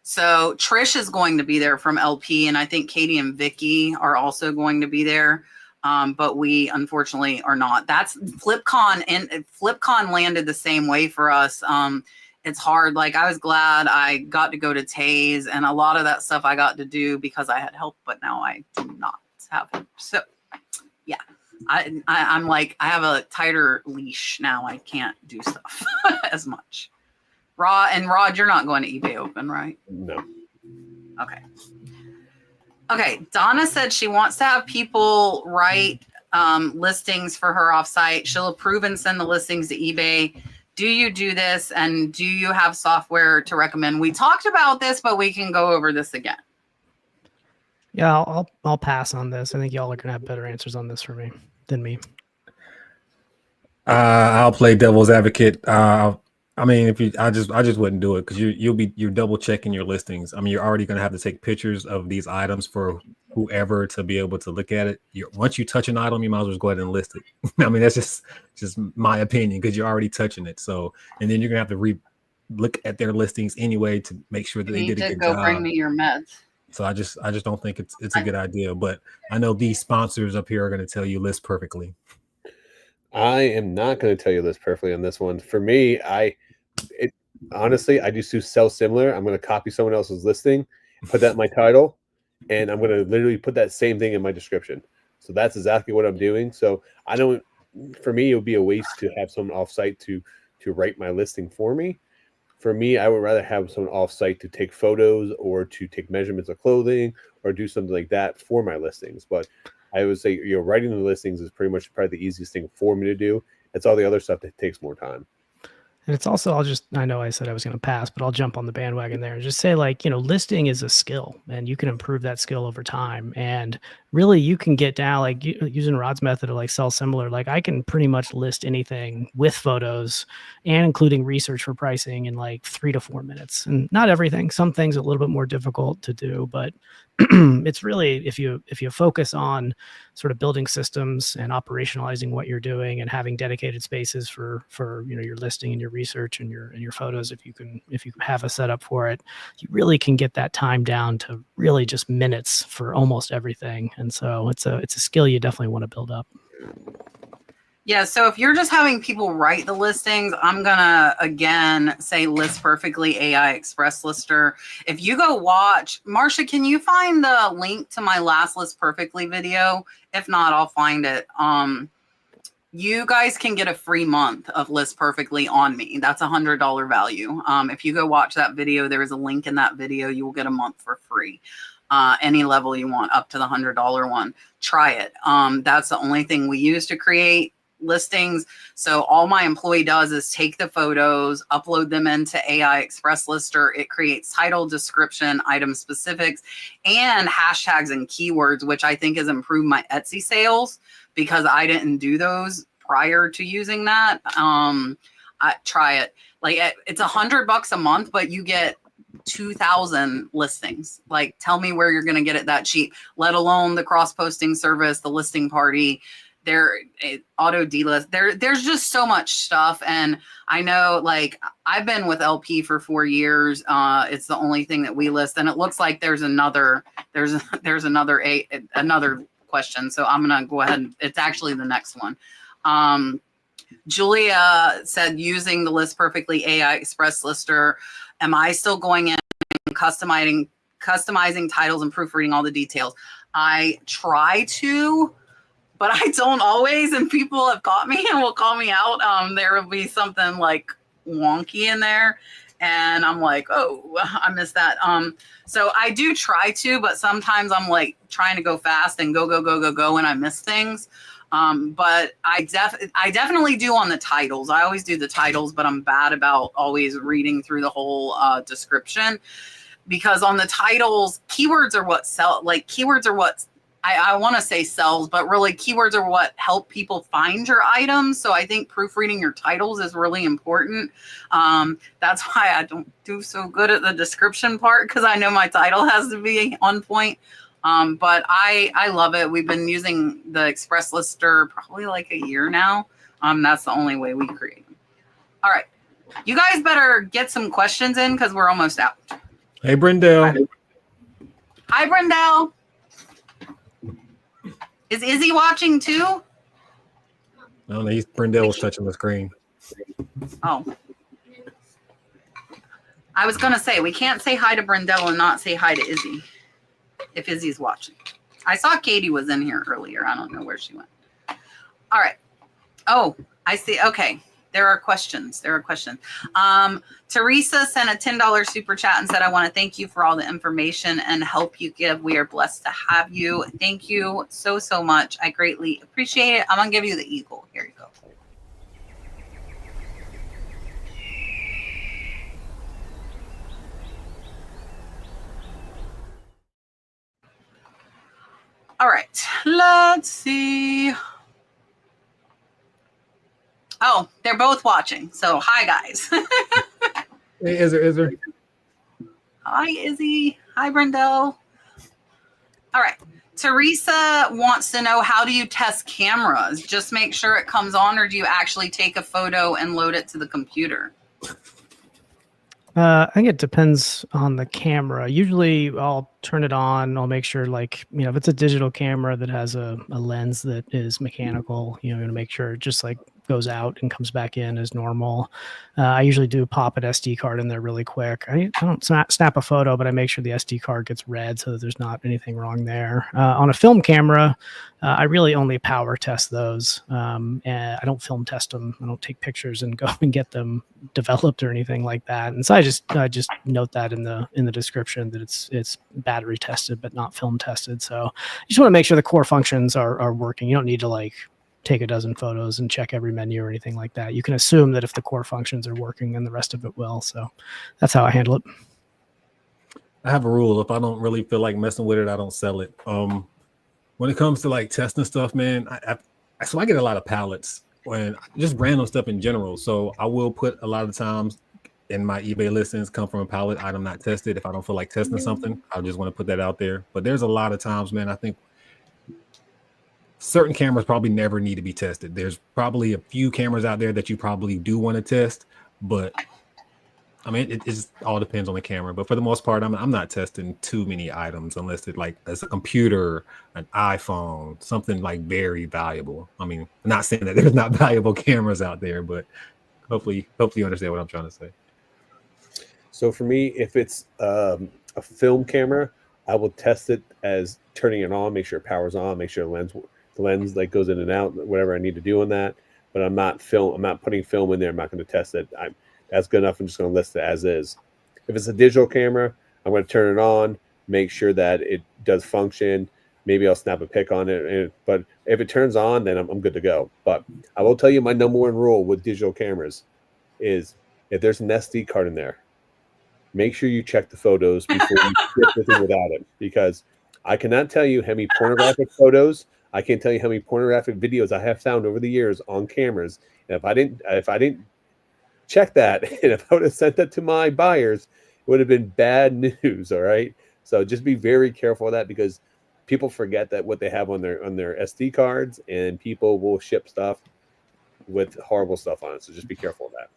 So Trish is going to be there from LP, and I think Katie and Vicky are also going to be there. But we unfortunately are not. That's FlipCon, and FlipCon landed the same way for us. It's hard. Like, I was glad I got to go to Tae's, and a lot of that stuff I got to do because I had help, but now I do not. let's have it. So yeah, I'm like, I have a tighter leash now. I can't do stuff as much. Rod, you're not going to eBay Open, right? No. Okay. Okay. Donna said she wants to have people write listings for her offsite. She'll approve and send the listings to eBay. Do you do this? And do you have software to recommend? We talked about this, but we can go over this again. Yeah, I'll pass on this. I think y'all are gonna have better answers on this for me than me. I'll play devil's advocate. I mean, I just wouldn't do it because you're double checking your listings. I mean, you're already gonna have to take pictures of these items for whoever to be able to look at it. Once you touch an item, you might as well just go ahead and list it. I mean, that's just my opinion because you're already touching it. So, and then you're gonna have to look at their listings anyway to make sure that they did a good job. Bring me your meds. So I just don't think it's a good idea. But I know these sponsors up here are going to tell you list perfectly. I am not going to tell you list perfectly on this one. For me, honestly, I just do sell similar. I'm going to copy someone else's listing, put that in my title, and I'm going to literally put that same thing in my description. So that's exactly what I'm doing. So for me, it would be a waste to have someone offsite to write my listing for me. For me, I would rather have someone off-site to take photos or to take measurements of clothing or do something like that for my listings. But I would say, writing the listings is probably the easiest thing for me to do. It's all the other stuff that takes more time. And it's also, I know I said I was going to pass, but I'll jump on the bandwagon there and just say, like, listing is a skill and you can improve that skill over time. And really you can get down, like using Rod's method of like sell similar, like I can pretty much list anything with photos and including research for pricing in like 3 to 4 minutes. And not everything, some things are a little bit more difficult to do, but it's really, if you focus on sort of building systems and operationalizing what you're doing and having dedicated spaces for your listing and your research and your photos, if you have a setup for it, you really can get that time down to really just minutes for almost everything. And so it's a skill you definitely want to build up. Yeah, so if you're just having people write the listings, I'm going to, again, say List Perfectly AI Express Lister. If you go watch, Marcia, can you find the link to my last List Perfectly video? If not, I'll find it. You guys can get a free month of List Perfectly on me. That's $100 value. If you go watch that video, there is a link in that video. You will get a month for free. Any level you want, up to the $100 one. Try it. That's the only thing we use to create listings. So all my employee does is take the photos, upload them into AI Express Lister. It creates title, description, item specifics, and hashtags and keywords, which I think has improved my Etsy sales because I didn't do those prior to using that. I try it. Like it's $100 a month, but you get 2,000 listings. Like, tell me where you're going to get it that cheap, let alone the cross-posting service, the listing party, auto delist. There's just so much stuff. And I know, like, I've been with LP for 4 years. It's the only thing that we list. And it looks like there's another question. So I'm going to go ahead and it's actually the next one. Julia said, using the List Perfectly AI Express Lister, am I still going in and customizing titles and proofreading all the details? I try to, but I don't always, and people have caught me and will call me out. There will be something like wonky in there, and I'm like, oh, I missed that. So I do try to, but sometimes I'm like trying to go fast and go, and I miss things. But I definitely do on the titles. I always do the titles, but I'm bad about always reading through the whole description, because on the titles, keywords are what sell. Like, keywords are what I want to say sells, but really keywords are what help people find your items. So I think proofreading your titles is really important. That's why I don't do so good at the description part, because I know my title has to be on point. But I love it. We've been using the Express Lister probably like a year now. That's the only way we create them. All right. You guys better get some questions in because we're almost out. Hey, Brendel. Hi, Brendel. Is Izzy watching too? I don't know. Brendel was touching the screen. Oh. I was going to say, we can't say hi to Brendel and not say hi to Izzy if Izzy's watching. I saw Katie was in here earlier. I don't know where she went. All right. Oh, I see. Okay. There are questions. Teresa sent a $10 super chat and said, I want to thank you for all the information and help you give. We are blessed to have you. Thank you so, so much. I greatly appreciate it. I'm going to give you the eagle. Here you go. All right. Let's see. Oh, they're both watching. So hi, guys. Hey, is there? Hi, Izzy. Hi, Brendel. All right. Teresa wants to know, how do you test cameras? Just make sure it comes on, or do you actually take a photo and load it to the computer? I think it depends on the camera. Usually I'll turn it on. I'll make sure, like, you know, if it's a digital camera that has a lens that is mechanical, you know, to make sure it just like goes out and comes back in as normal. I usually do pop an SD card in there really quick. I don't snap a photo, but I make sure the SD card gets read so that there's not anything wrong there. On a film camera, I really only power test those. And I don't film test them. I don't take pictures and go and get them developed or anything like that. And so I just note that in the description that it's battery tested but not film tested. So you just want to make sure the core functions are working. You don't need to like take a dozen photos and check every menu or anything like that. You can assume that if the core functions are working, then the rest of it will. So that's how I handle it. I have a rule. If I don't really feel like messing with it, I don't sell it. When it comes to like testing stuff, man, so I get a lot of pallets when just random stuff in general. So I will put a lot of times in my eBay listings come from a pallet item not tested. If I don't feel like testing something, I just want to put that out there. But there's a lot of times, man, I think certain cameras probably never need to be tested. There's probably a few cameras out there that you probably do want to test, but I mean, it just all depends on the camera. But for the most part, I'm not testing too many items unless it's a computer, an iPhone, something like very valuable. I mean, I'm not saying that there's not valuable cameras out there, but hopefully you understand what I'm trying to say. So for me, if it's a film camera, I will test it as turning it on, make sure it powers on, make sure the lens like goes in and out, whatever I need to do on that. But I'm not putting film in there. I'm not going to test it. That's good enough. I'm just going to list it as is. If it's a digital camera, I'm going to turn it on, make sure that it does function. Maybe I'll snap a pic on it. But if it turns on, then I'm good to go. But I will tell you my number one rule with digital cameras is if there's an SD card in there, make sure you check the photos before you ship the thing without it. Because I cannot tell you how many pornographic photos, I can't tell you how many pornographic videos I have found over the years on cameras. And if I didn't check that, and if I would have sent that to my buyers, it would have been bad news. All right. So just be very careful of that, because people forget that what they have on their SD cards, and people will ship stuff with horrible stuff on it. So just be careful of that.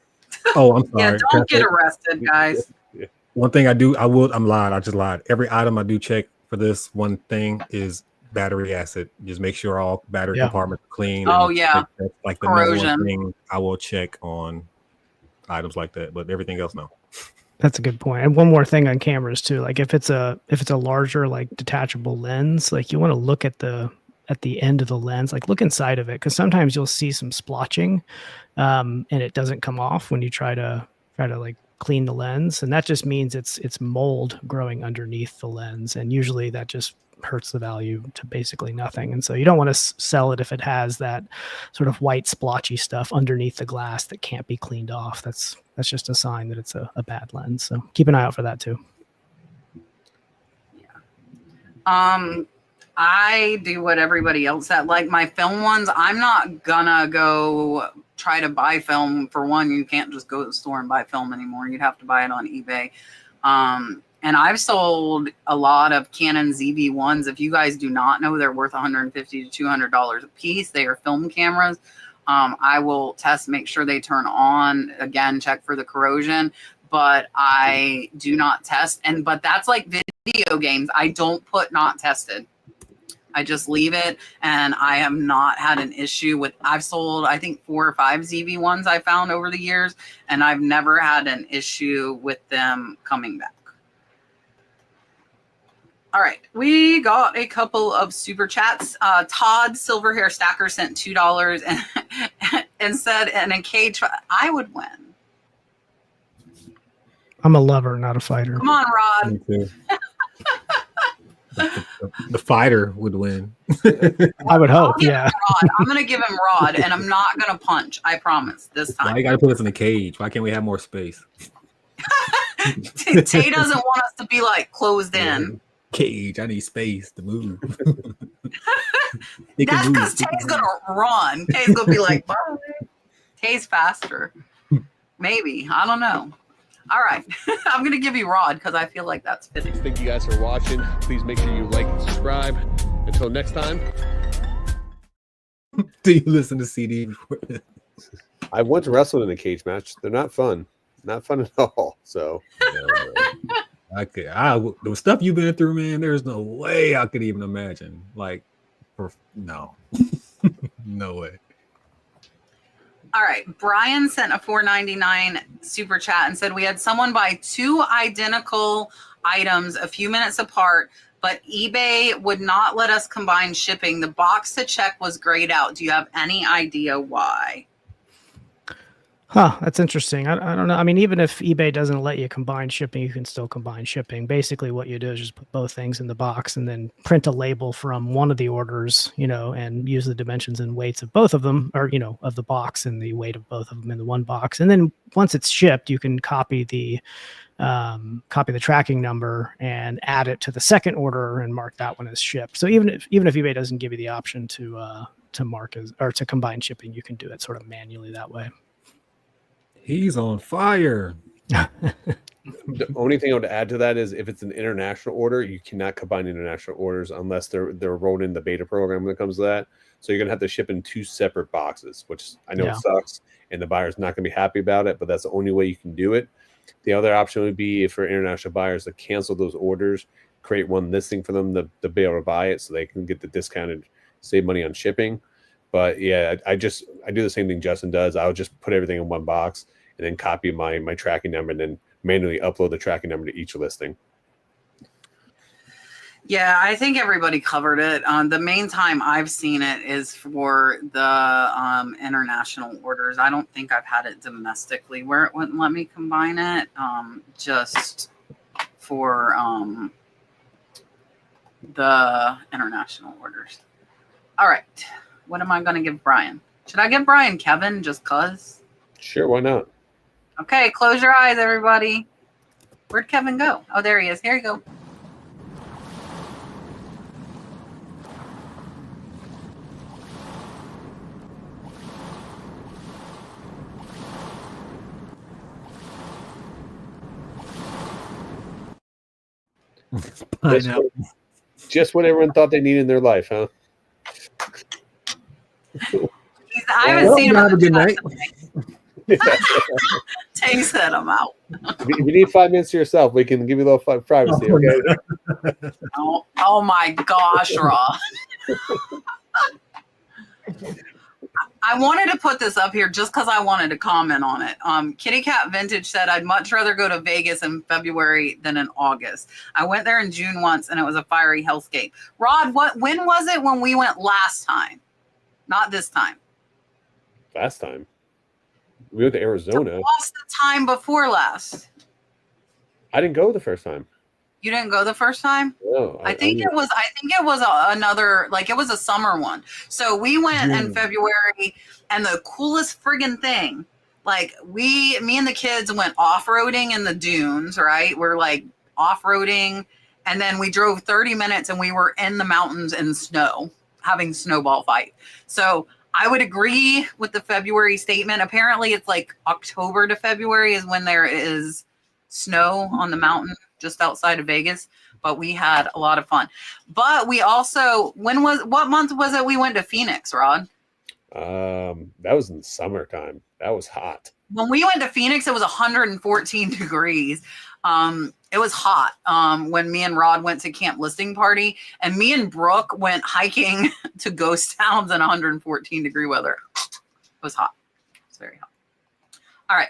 Oh, I'm sorry. Yeah, don't get arrested, guys. Yeah. One thing I'm lying. I just lied. Every item I do check for this one thing is battery acid. Just make sure all battery compartments are clean. Oh, yeah. Like the corrosion. number one thing I will check on items like that, but everything else, no. That's a good point. And one more thing on cameras too. Like if it's a larger like detachable lens, like you want to look at the end of the lens, like look inside of it, because sometimes you'll see some splotching, and it doesn't come off when you try to like clean the lens, and that just means it's mold growing underneath the lens, and usually that just hurts the value to basically nothing. And so you don't want to sell it if it has that sort of white splotchy stuff underneath the glass that can't be cleaned off. That's just a sign that it's a bad lens. So keep an eye out for that too. Yeah. I do what everybody else said. Like my film ones, I'm not gonna go try to buy film. For one, you can't just go to the store and buy film anymore. You'd have to buy it on eBay. And I've sold a lot of Canon ZV-1s. If you guys do not know, they're worth $150 to $200 a piece. They are film cameras. I will test, make sure they turn on. Again, check for the corrosion. But I do not test. But that's like video games. I don't put not tested. I just leave it, and I have not had an issue with. I've sold, I think, 4 or 5 ZV-1s I found over the years, and I've never had an issue with them coming back. All right, we got a couple of super chats. Todd Silver Hair Stacker sent $2 and said, "In a cage, I would win." I'm a lover, not a fighter. Come on, Rod. Me too. The fighter would win. I would hope, I'll give yeah. him Rod. I'm gonna give him Rod, and I'm not gonna punch. I promise this Why time. you gotta put us in a cage? Why can't we have more space? Tay doesn't want us to be like closed in. Cage. I need space to move. That's because Tay's gonna run. Tay's gonna be like, bye. Tay's faster. Maybe. I don't know. All right. I'm gonna give you Rod because I feel like that's fitting. Thank you guys for watching. Please make sure you like and subscribe. Until next time. Do you listen to CD before this? I once wrestled in a cage match. They're not fun. Not fun at all. So The stuff you've been through, man, there's no way I could even imagine. Like, no. No way. All right. Brian sent a $4.99 super chat and said, "We had someone buy 2 identical items a few minutes apart, but eBay would not let us combine shipping. The box to check was grayed out. Do you have any idea why?" Huh, that's interesting. I don't know. I mean, even if eBay doesn't let you combine shipping, you can still combine shipping. Basically, what you do is just put both things in the box and then print a label from one of the orders, and use the dimensions and weights of both of them, or, of the box and the weight of both of them in the one box. And then once it's shipped, you can copy the tracking number and add it to the second order and mark that one as shipped. So even if eBay doesn't give you the option to mark as, or to combine shipping, you can do it sort of manually that way. He's on fire. the only thing I would add to that is if it's an international order, you cannot combine international orders unless they're rolled in the beta program when it comes to that. So you're gonna have to ship in 2 separate boxes, which I know it sucks, and the buyer's not gonna be happy about it, but that's the only way you can do it. The other option would be for international buyers to cancel those orders, create one listing for them to be able to buy it so they can get the discounted, save money on shipping. But yeah, I do the same thing Justin does. I'll just put everything in one box and then copy my tracking number and then manually upload the tracking number to each listing. Yeah, I think everybody covered it. The main time I've seen it is for the international orders. I don't think I've had it domestically where it wouldn't let me combine it. Just for the international orders. All right. What am I going to give Brian? Should I give Brian Kevin just cuz? Sure, why not? Okay, close your eyes, everybody. Where'd Kevin go? Oh, there he is. Here you go. Just what everyone thought they needed in their life, huh? I haven't seen him. Have a good night. Tay said I'm out. If you need 5 minutes to yourself, we can give you a little privacy, okay? Oh my gosh, Rob. I wanted to put this up here just because I wanted to comment on it. Kitty Cat Vintage said, "I'd much rather go to Vegas in February than in August. I went there in June once, and it was a fiery hellscape." Rod, when was it when we went last time? Not this time. Last time. We went to Arizona. What's the time before last? I didn't go the first time. You didn't go the first time? No. I think it was another, like it was a summer one. So we went in February, and the coolest friggin' thing, like me and the kids went off-roading in the dunes, right? We're like off-roading, and then we drove 30 minutes and we were in the mountains in snow, having snowball fight. So I would agree with the February statement. Apparently it's like October to February is when there is snow on the mountain just outside of Vegas, but we had a lot of fun. But we also, what month was it we went to Phoenix, Rod? That was in the summertime. That was hot. When we went to Phoenix, it was 114 degrees. It was hot when me and Rod went to Camp Listing Party, and me and Brooke went hiking to ghost towns in 114 degree weather. It was hot. It's very hot. All right.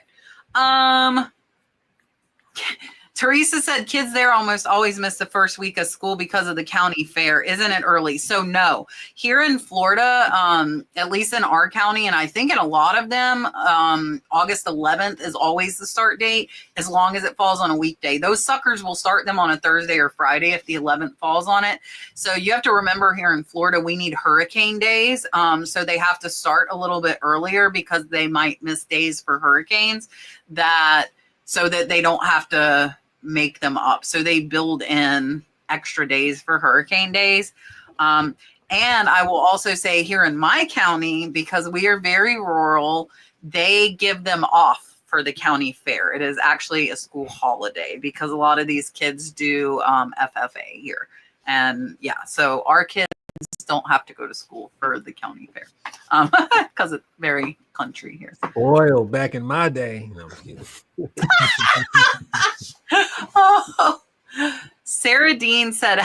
Teresa said kids there almost always miss the first week of school because of the county fair. Isn't it early? So no, here in Florida, at least in our county, and I think in a lot of them, August 11th is always the start date, as long as it falls on a weekday. Those suckers will start them on a Thursday or Friday if the 11th falls on it. So you have to remember, here in Florida, we need hurricane days. So they have to start a little bit earlier because they might miss days for hurricanes, so that they don't have to make them up. So they build in extra days for hurricane days. And I will also say, here in my county, because we are very rural, they give them off for the county fair. It is actually a school holiday because a lot of these kids do FFA here. And yeah, so our kids don't have to go to school for the county fair because it's very country here. Oil back in my day. No, I'm kidding. Oh, Sarah Dean said,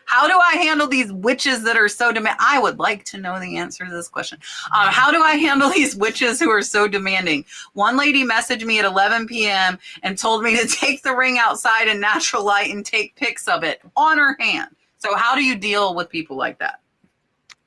how do I handle these witches that are so demanding? I would like to know the answer to this question. How do I handle these witches who are so demanding? One lady messaged me at 11 p.m. and told me to take the ring outside in natural light and take pics of it on her hand. So how do you deal with people like that?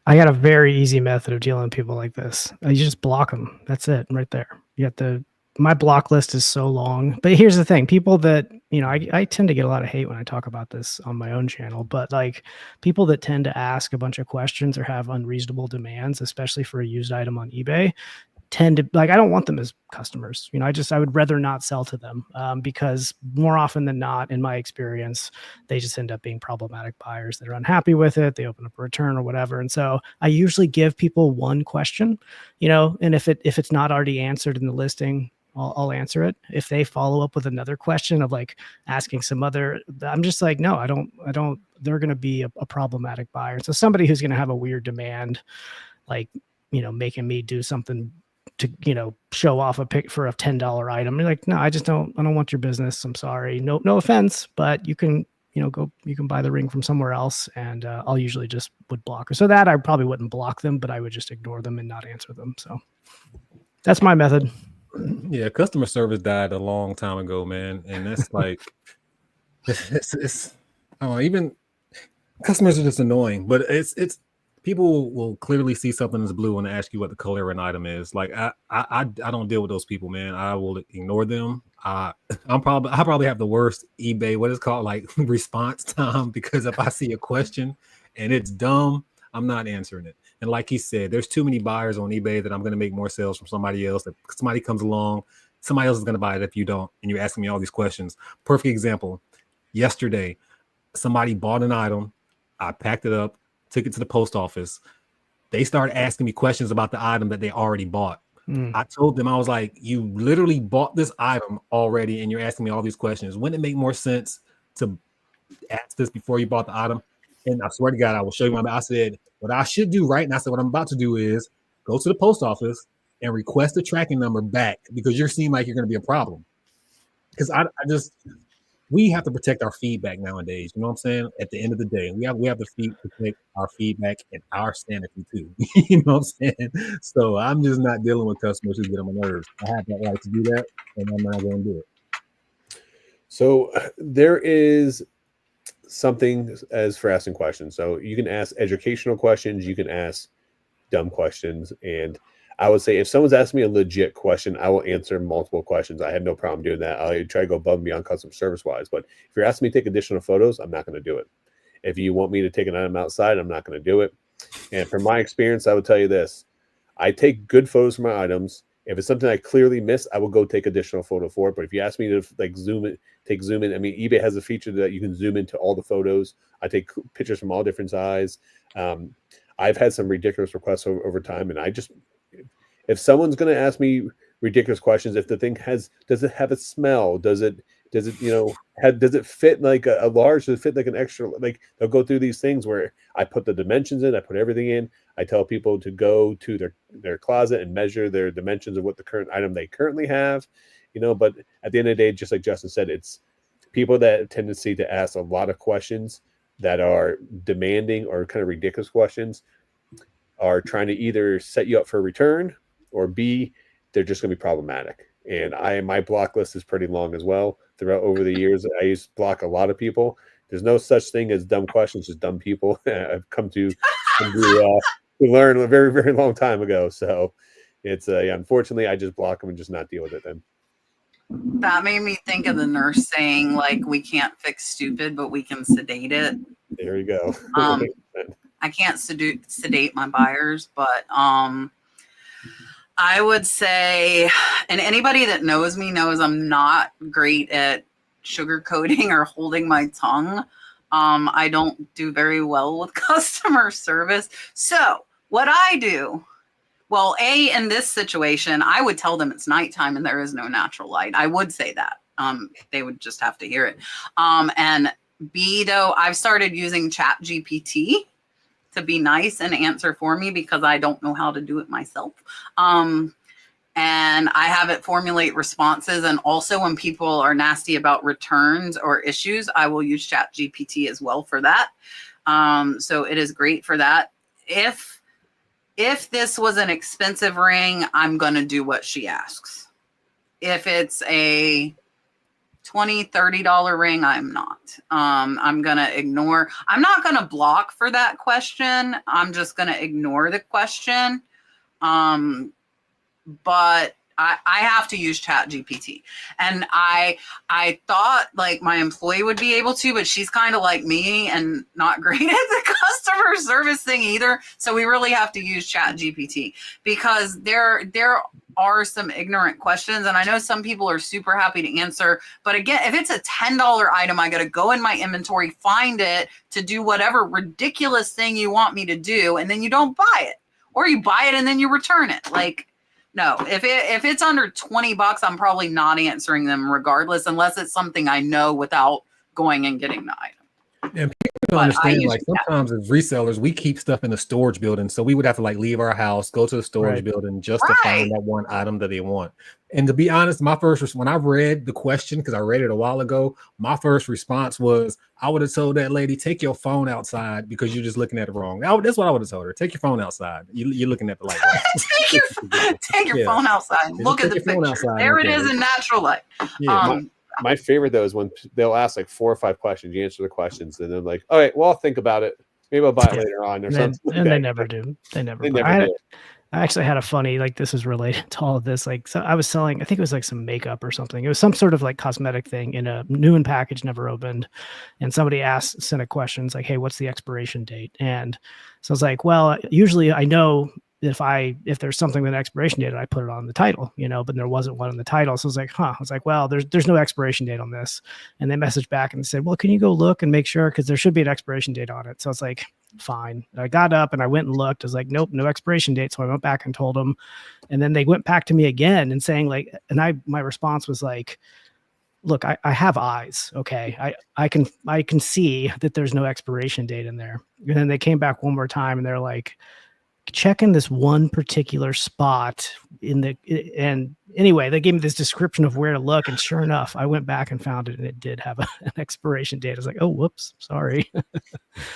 I got a very easy method of dealing with people like this. You just block them. That's it, right there. You have my block list is so long. But here's the thing: people that, I tend to get a lot of hate when I talk about this on my own channel. But like, people that tend to ask a bunch of questions or have unreasonable demands, especially for a used item on eBay, tend to, like, I don't want them as customers. I would rather not sell to them because more often than not, in my experience, they just end up being problematic buyers that are unhappy with it. They open up a return or whatever. And so I usually give people one question, and if it's not already answered in the listing, I'll answer it. If they follow up with another question of like asking some other, I'm just like, no, I don't, they're going to be a problematic buyer. So somebody who's going to have a weird demand, like, making me do something to, show off a pic for a $10 item. You're like, no, I don't want your business. I'm sorry. No offense, but you can, you can buy the ring from somewhere else. And I'll usually just would block her. So that I probably wouldn't block them, but I would just ignore them and not answer them. So that's my method. Yeah, customer service died a long time ago, man. And that's like, it's I don't know, even customers are just annoying, but it's people will clearly see something that's blue and ask you what the color of an item is. Like I don't deal with those people, man. I will ignore them. I probably have the worst eBay, what is called, like, response time, because if I see a question and it's dumb, I'm not answering it. And like he said, there's too many buyers on eBay that I'm going to make more sales from somebody else. If somebody comes along, somebody else is going to buy it if you don't, and you're asking me all these questions. Perfect example. Yesterday, somebody bought an item. I packed it up, took it to the post office. They started asking me questions about the item that they already bought. I told them, I was like, you literally bought this item already and you're asking me all these questions. Wouldn't it make more sense to ask this before you bought the item? And I swear to God, I will show you I said, what I should do, right? And I said, what I'm about to do is go to the post office and request the tracking number back, because you seem like you're going to be a problem. Because we have to protect our feedback nowadays. You know what I'm saying? At the end of the day, we have to protect our feedback and our sanity too. You know what I'm saying? So I'm just not dealing with customers who get on my nerves. I have that right to do that, and I'm not going to do it. So there is something as for asking questions. So you can ask educational questions, you can ask dumb questions, and I would say if someone's asking me a legit question, I will answer multiple questions. I have no problem doing that. I'll try to go above and beyond customer service wise. But if you're asking me to take additional photos, I'm not going to do it. If you want me to take an item outside, I'm not going to do it. And from my experience, I would tell you this: I take good photos for my items. If it's something I clearly missed, I will go take additional photo for it. But if you ask me to like zoom in, I mean, eBay has a feature that you can zoom into all the photos. I take pictures from all different sides. I've had some ridiculous requests over time, and if someone's going to ask me ridiculous questions, if the thing does it have a smell? Does it fit like a large? Does it fit like an extra? Like, they'll go through these things where I put the dimensions in, I put everything in. I tell people to go to their closet and measure their dimensions of what the current item they currently have, but at the end of the day, just like Justin said, it's people that have a tendency to ask a lot of questions that are demanding or kind of ridiculous questions are trying to either set you up for a return, or B, they're just going to be problematic. And my block list is pretty long as well throughout over the years. I used to block a lot of people. There's no such thing as dumb questions, just dumb people. I've come to learn a very, very long time ago. So it's yeah, unfortunately, I just block them and just not deal with it then. That made me think of the nurse saying, like, we can't fix stupid, but we can sedate it. There you go. I can't sedate my buyers, but I would say, and anybody that knows me knows I'm not great at sugarcoating or holding my tongue. I don't do very well with customer service. So what I do, well, in this situation, I would tell them it's nighttime and there is no natural light. I would say that. They would just have to hear it. And B, though, I've started using ChatGPT to be nice and answer for me because I don't know how to do it myself. And I have it formulate responses. And also when people are nasty about returns or issues, I will use ChatGPT as well for that. So it is great for that. If this was an expensive ring, I'm going to do what she asks. If it's a $20, $30 ring, I'm not. I'm going to ignore. I'm not going to block for that question. I'm just going to ignore the question. But I have to use ChatGPT. And I thought like my employee would be able to, but she's kind of like me and not great at the customer service thing either. So we really have to use ChatGPT because there are some ignorant questions. And I know some people are super happy to answer. But again, if it's a $10 item, I got to go in my inventory, find it to do whatever ridiculous thing you want me to do. And then you don't buy it, or you buy it and then you return it. Like, no, if it's under $20, I'm probably not answering them regardless, unless it's something I know without going and getting the item. And people don't understand, like sometimes as resellers, we keep stuff in the storage building. So we would have to like leave our house, go to the storage building just to find that one item that they want. And to be honest, when I read the question, because I read it a while ago, my first response was, I would have told that lady, take your phone outside because you're just looking at it wrong. That's what I would have told her. Take your phone outside. You're looking at the light. take your phone outside. Look at the picture. There it is in natural light. Yeah, my favorite though is when they'll ask like 4 or 5 questions. You answer the questions, and they're like, "All right, well, I'll think about it. Maybe I'll buy it later on or something." And they never do. They never do. I actually had a funny, like, this is related to all of this. Like, so I was selling, I think it was like some makeup or something. It was some sort of like cosmetic thing in a new in package, never opened. And somebody sent a question, it's like, hey, what's the expiration date? And so I was like, well, usually I know if there's something with an expiration date, I put it on the title, but there wasn't one in the title. So I was like, I was like, well, there's no expiration date on this. And they messaged back and said, well, can you go look and make sure? Because there should be an expiration date on it. So I was like, fine. And I got up and I went and looked. I was like, nope, no expiration date. So I went back and told them. And then they went back to me again and saying like, and my response was like, look, I have eyes. Okay. I can see that there's no expiration date in there. And then they came back one more time and they're like, check in this one particular spot and anyway, they gave me this description of where to look. And sure enough, I went back and found it and it did have an expiration date. I was like, oh, whoops, sorry.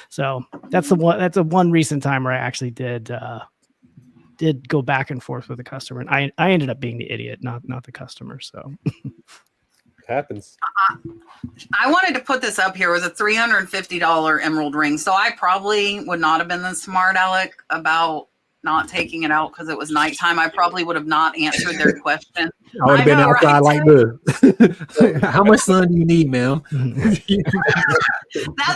So that's the one recent time where I actually did go back and forth with the customer. And I ended up being the idiot, not the customer. So happens. I wanted to put this up here. It was a $350 emerald ring. So I probably would not have been the smart aleck about not taking it out because it was nighttime. I probably would have not answered their question. I would have been outside like this. How much sun do you need, ma'am? That's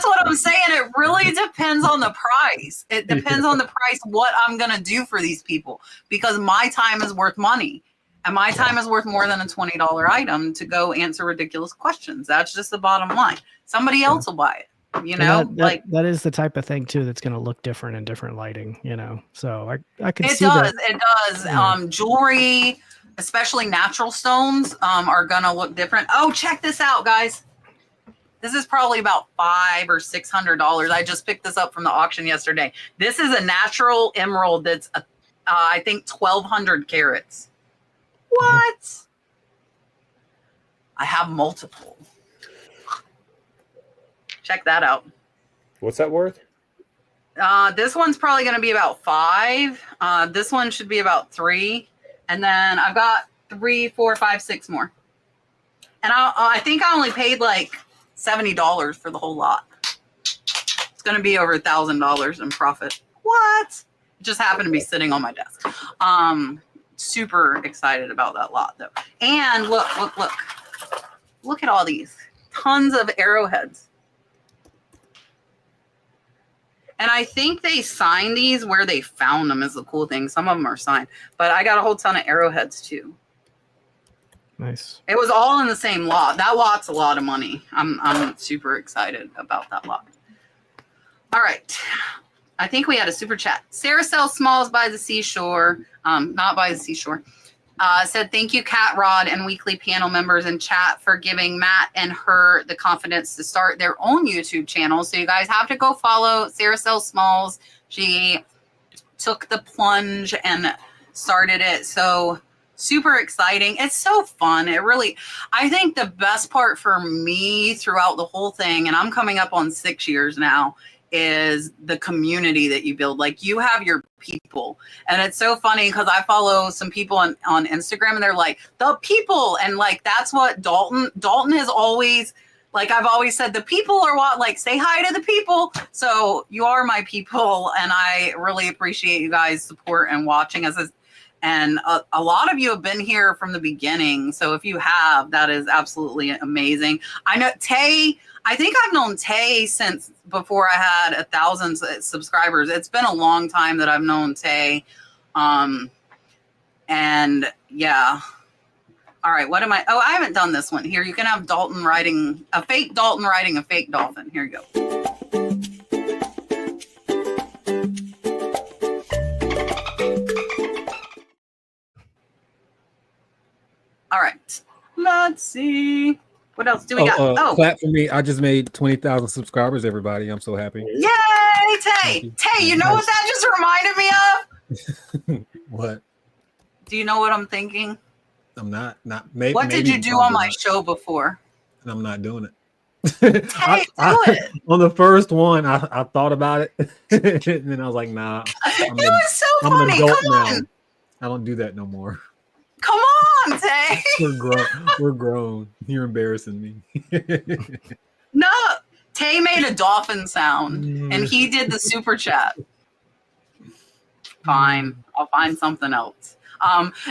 what I'm saying. It really depends on the price. It depends on the price, what I'm going to do for these people, because my time is worth money. And my time is worth more than a $20 item to go answer ridiculous questions. That's just the bottom line. Somebody else will buy it. That is the type of thing too that's going to look different in different lighting. So I could see that. It does. Yeah. Jewelry, especially natural stones, are going to look different. Oh, check this out, guys. This is probably about $500 or $600. I just picked this up from the auction yesterday. This is a natural emerald that's I think 1,200 carats. What? I have multiple. Check that out. What's that worth? This one's probably going to be about $5. This one should be about $3. And then I've got 3, 4, 5, 6 more. And I think I only paid like $70 for the whole lot. It's going to be over $1,000 in profit. What? It just happened to be sitting on my desk. Super excited about that lot though. And look at all these. Tons of arrowheads. And I think they signed these where they found them is the cool thing. Some of them are signed, but I got a whole ton of arrowheads too. Nice. It was all in the same lot. That lot's a lot of money. I'm super excited about that lot. All right. I think we had a super chat. Sarah sells smalls by the seashore. Not by the seashore. Said, thank you, Cat Rod and weekly panel members in chat for giving Matt and her the confidence to start their own YouTube channel. So you guys have to go follow Sarah Sells Smalls. She took the plunge and started it. So super exciting. It's so fun. I think the best part for me throughout the whole thing, and I'm coming up on 6 years now, is the community that you build. Like, you have your people, and it's so funny because I follow some people on Instagram and they're like, the people, and like that's what Dalton is always like. I've always said the people are what, like, say hi to the people. So you are my people, and I really appreciate you guys' support and watching us. And a lot of you have been here from the beginning. So if you have, that is absolutely amazing. I know Tae, I think I've known Tae since before I had 1,000 subscribers. It's been a long time that I've known Tae. And yeah. All right, what am I? Oh, I haven't done this one. Here, you can have Dalton riding a fake dolphin. Here you go. All right, let's see. What else do we got? Clap for me. I just made 20,000 subscribers, everybody. I'm so happy. Yay, Tae. Tae, you know what that just reminded me of? What? Do you know what I'm thinking? I'm not maybe. What did you do on my show before? I'm not doing it. Tae, do it. On the first one, I thought about it. And then I was like, nah. It was so funny. I'm an adult Come now. on. I don't do that no more. Come on, Tae. We're grown. You're embarrassing me. No, Tae made a dolphin sound, and he did the super chat. Fine, I'll find something else.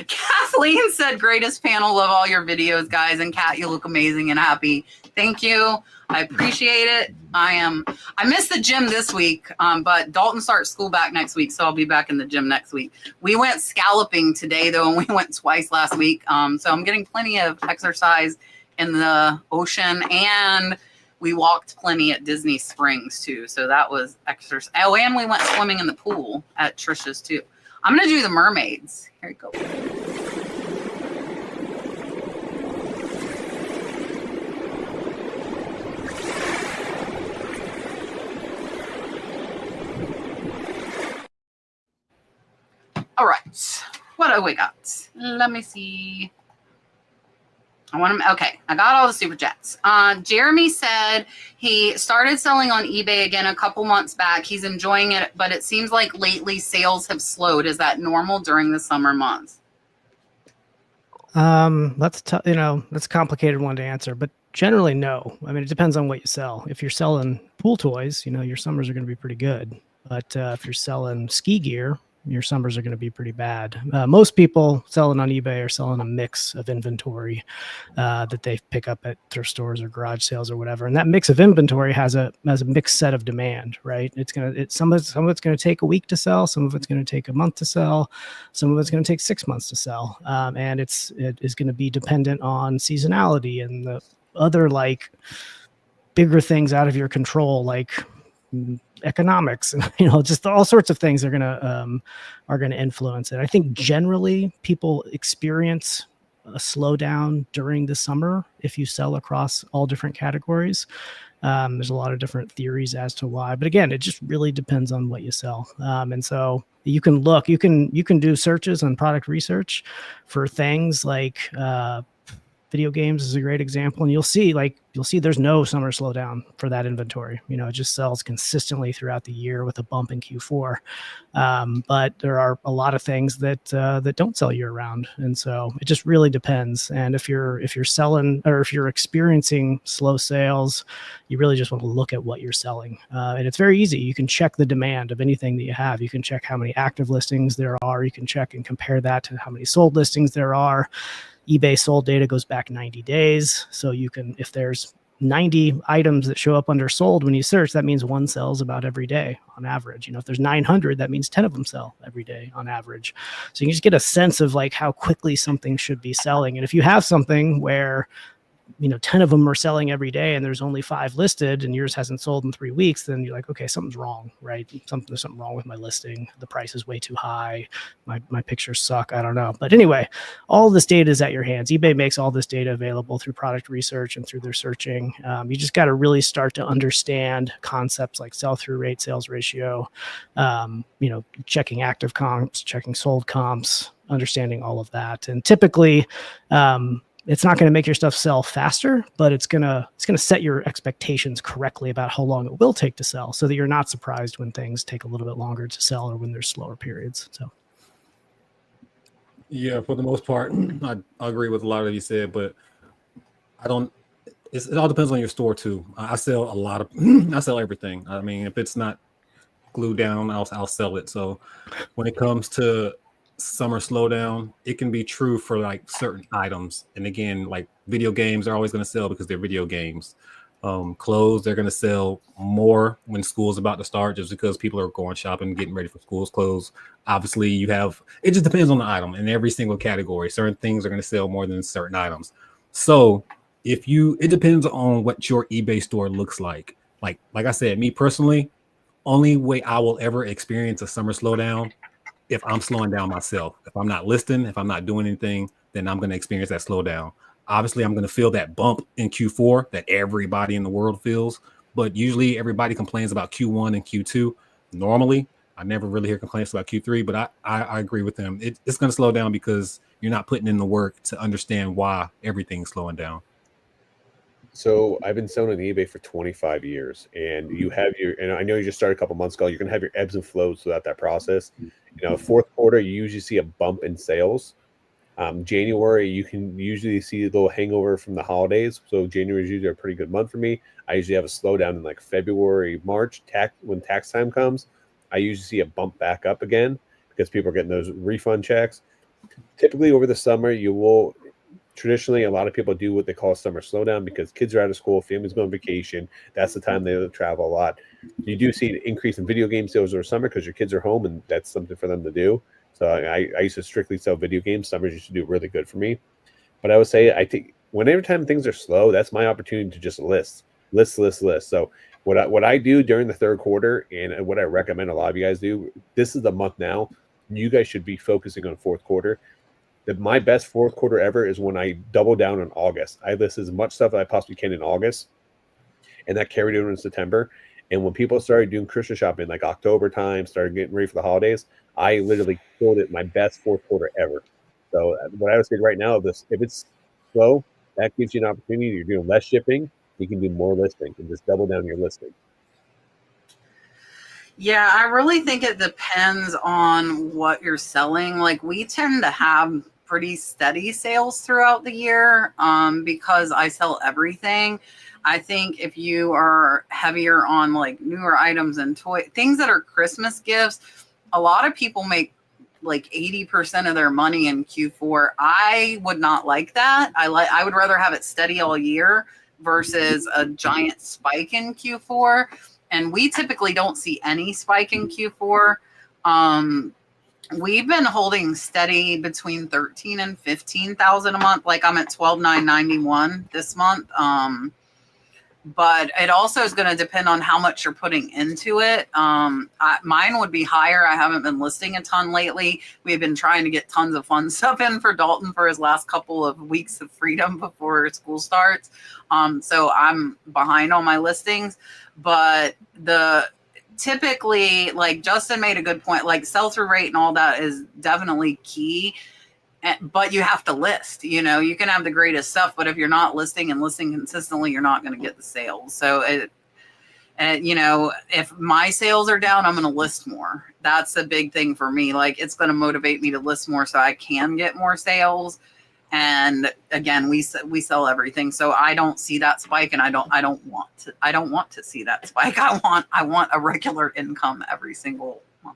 Kathleen said, greatest panel, love all your videos, guys. And Kat, you look amazing and happy. Thank you. I appreciate it. I missed the gym this week, but Dalton starts school back next week, so I'll be back in the gym next week. We went scalloping today, though, and we went twice last week. So I'm getting plenty of exercise in the ocean, and we walked plenty at Disney Springs, too. So that was exercise. Oh, and we went swimming in the pool at Trisha's, too. I'm going to do the mermaids. Here you go. All right, what do we got? Let me see. Okay, I got all the super chats. Jeremy said he started selling on eBay again a couple months back. He's enjoying it, but it seems like lately sales have slowed. Is that normal during the summer months? That's a complicated one to answer, but generally no. I mean, it depends on what you sell. If you're selling pool toys, your summers are going to be pretty good. But if you're selling ski gear, your summers are going to be pretty bad. Most people selling on eBay are selling a mix of inventory that they pick up at thrift stores or garage sales or whatever. And that mix of inventory has a mixed set of demand, right? Some of it's going to take a week to sell. Some of it's going to take a month to sell. Some of it's going to take 6 months to sell. And it is going to be dependent on seasonality and the other like bigger things out of your control, like economics and just all sorts of things are gonna influence it. I think generally people experience a slowdown during the summer if you sell across all different categories. There's a lot of different theories as to why, but again, it just really depends on what you sell. And so you can do searches on product research for things like video games is a great example, and you'll see like you'll see there's no summer slowdown for that inventory. You know, it just sells consistently throughout the year with a bump in Q4. But there are a lot of things that that don't sell year round, and so it just really depends. And if you're selling, or if you're experiencing slow sales, you really just want to look at what you're selling. And it's very easy. You can check the demand of anything that you have. You can check how many active listings there are. You can check and compare that to how many sold listings there are. eBay sold data goes back 90 days. So you can, if there's 90 items that show up under sold when you search, that means one sells about every day on average. You know, if there's 900, that means 10 of them sell every day on average. So you can just get a sense of like how quickly something should be selling. And if you have something where, you know, 10 of them are selling every day and there's only 5 listed and yours hasn't sold in 3 weeks, then you're like, okay, something's wrong, right? There's something wrong with my listing. The price is way too high. My pictures suck. I don't know. But anyway, all this data is at your hands. eBay makes all this data available through product research and through their searching. You just got to really start to understand concepts like sell-through rate, sales ratio, you know, checking active comps, checking sold comps, understanding all of that. And typically, it's not going to make your stuff sell faster, but it's going to set your expectations correctly about how long it will take to sell, so that you're not surprised when things take a little bit longer to sell or when there's slower periods. So, yeah, for the most part, I agree with a lot of you said, but I don't. It all depends on your store too. I sell a lot of. I sell everything. I mean, if it's not glued down, I'll sell it. So, when it comes to summer slowdown, it can be true for like certain items. And again, like video games are always going to sell because they're video games. Clothes, they're going to sell more when school's about to start, just because people are going shopping, getting ready for school's clothes. Obviously, it just depends on the item in every single category. Certain things are going to sell more than certain items. So it depends on what your eBay store looks like. Like I said, me personally, only way I will ever experience a summer slowdown if I'm slowing down myself. If I'm not listing, if I'm not doing anything, then I'm going to experience that slowdown. Obviously, I'm going to feel that bump in Q4 that everybody in the world feels, but usually everybody complains about Q1 and Q2. Normally, I never really hear complaints about Q3, but I agree with them. It's going to slow down because you're not putting in the work to understand why everything's slowing down. So I've been selling on eBay for 25 years, and you have and I know you just started a couple months ago. You're going to have your ebbs and flows throughout that process. You know, fourth quarter, you usually see a bump in sales. January, you can usually see a little hangover from the holidays. So January is usually a pretty good month for me. I usually have a slowdown in like February, March, when tax time comes. I usually see a bump back up again because people are getting those refund checks. Typically over the summer, traditionally, a lot of people do what they call a summer slowdown because kids are out of school, families go on vacation. That's the time they travel a lot. You do see an increase in video game sales over summer because your kids are home and that's something for them to do. So I used to strictly sell video games. Summers used to do really good for me. But I would say I think whenever time things are slow, that's my opportunity to just list. So what I do during the third quarter, and what I recommend a lot of you guys do, this is the month now. You guys should be focusing on fourth quarter. My best fourth quarter ever is when I double down on August. I list as much stuff as I possibly can in August, and that carried over in September. And when people started doing Christmas shopping, like October time, started getting ready for the holidays, I literally killed it my best fourth quarter ever. So what I would say right now, if it's slow, that gives you an opportunity. You're doing less shipping, you can do more listing and just double down your listing. Yeah, I really think it depends on what you're selling. Like we tend to have pretty steady sales throughout the year because I sell everything. I think if you are heavier on like newer items and things that are Christmas gifts, a lot of people make like 80% of their money in Q4. I would not like that. I would rather have it steady all year versus a giant spike in Q4. And we typically don't see any spike in Q4. We've been holding steady between 13 and 15,000 a month. Like I'm at 12,991 this month. But it also is going to depend on how much you're putting into it. Mine would be higher. I haven't been listing a ton lately. We've been trying to get tons of fun stuff in for Dalton for his last couple of weeks of freedom before school starts. So I'm behind on my listings. But typically, like Justin made a good point, like sell-through rate and all that is definitely key. but you have to list. You know, you can have the greatest stuff, but if you're not listing and listing consistently, you're not going to get the sales. So you know, if my sales are down, I'm going to list more. That's a big thing for me. Like, it's going to motivate me to list more so I can get more sales. And again, we sell everything, so I don't see that spike, and I don't want to see that spike. I want a regular income every single month.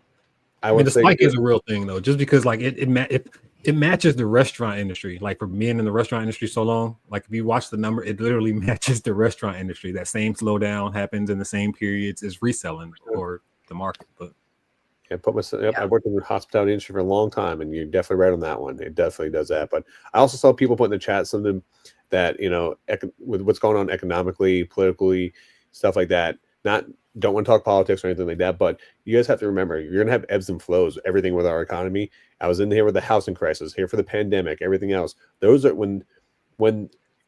I mean, the spike is a real thing though, just because like it matches the restaurant industry. Like, for being in the restaurant industry so long, like if you watch the number, it literally matches the restaurant industry. That same slowdown happens in the same periods as reselling or the market. But yeah, I worked in the hospitality industry for a long time, and you're definitely right on that one. It definitely does that. But I also saw people put in the chat something that, you know, with what's going on economically, politically, stuff like that. Don't want to talk politics or anything like that, but you guys have to remember, you're gonna have ebbs and flows. Everything with our economy. I was in here with the housing crisis, here for the pandemic, everything else. Those are when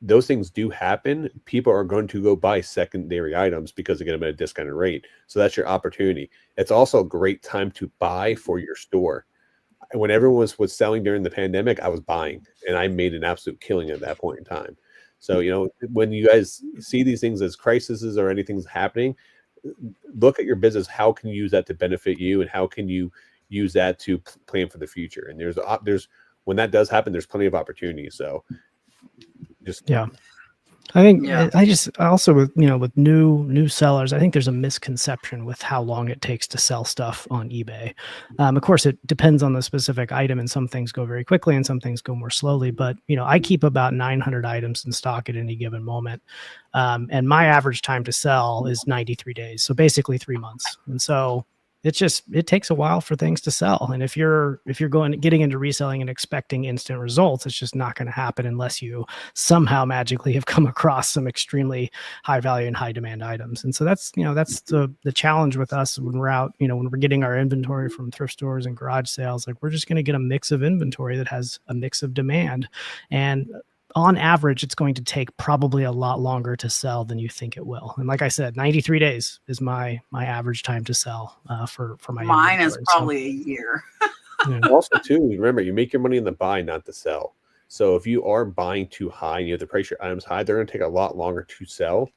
those things do happen, people are going to go buy secondary items because they get them at a discounted rate. So that's your opportunity. It's also a great time to buy for your store. When everyone was selling during the pandemic, I was buying, and I made an absolute killing at that point in time. So, you know, when you guys see these things as crises or anything's happening, look at your business. How can you use that to benefit you, and how can you use that to plan for the future? And there's when that does happen, there's plenty of opportunities. So just I think I also with new sellers, I think there's a misconception with how long it takes to sell stuff on eBay. Of course, it depends on the specific item, and some things go very quickly and some things go more slowly. But I keep about 900 items in stock at any given moment, and my average time to sell is 93 days, so basically 3 months. And so it takes a while for things to sell. And if you're getting into reselling and expecting instant results, it's just not going to happen unless you somehow magically have come across some extremely high value and high demand items. And so that's the challenge with us when we're out, when we're getting our inventory from thrift stores and garage sales. Like, we're just going to get a mix of inventory that has a mix of demand, and on average, it's going to take probably a lot longer to sell than you think it will. And like I said, 93 days is my average time to sell for my mine is probably a year. Also, too, remember, you make your money in the buy, not the sell. So if you are buying too high and you have to price your items high, they're going to take a lot longer to sell.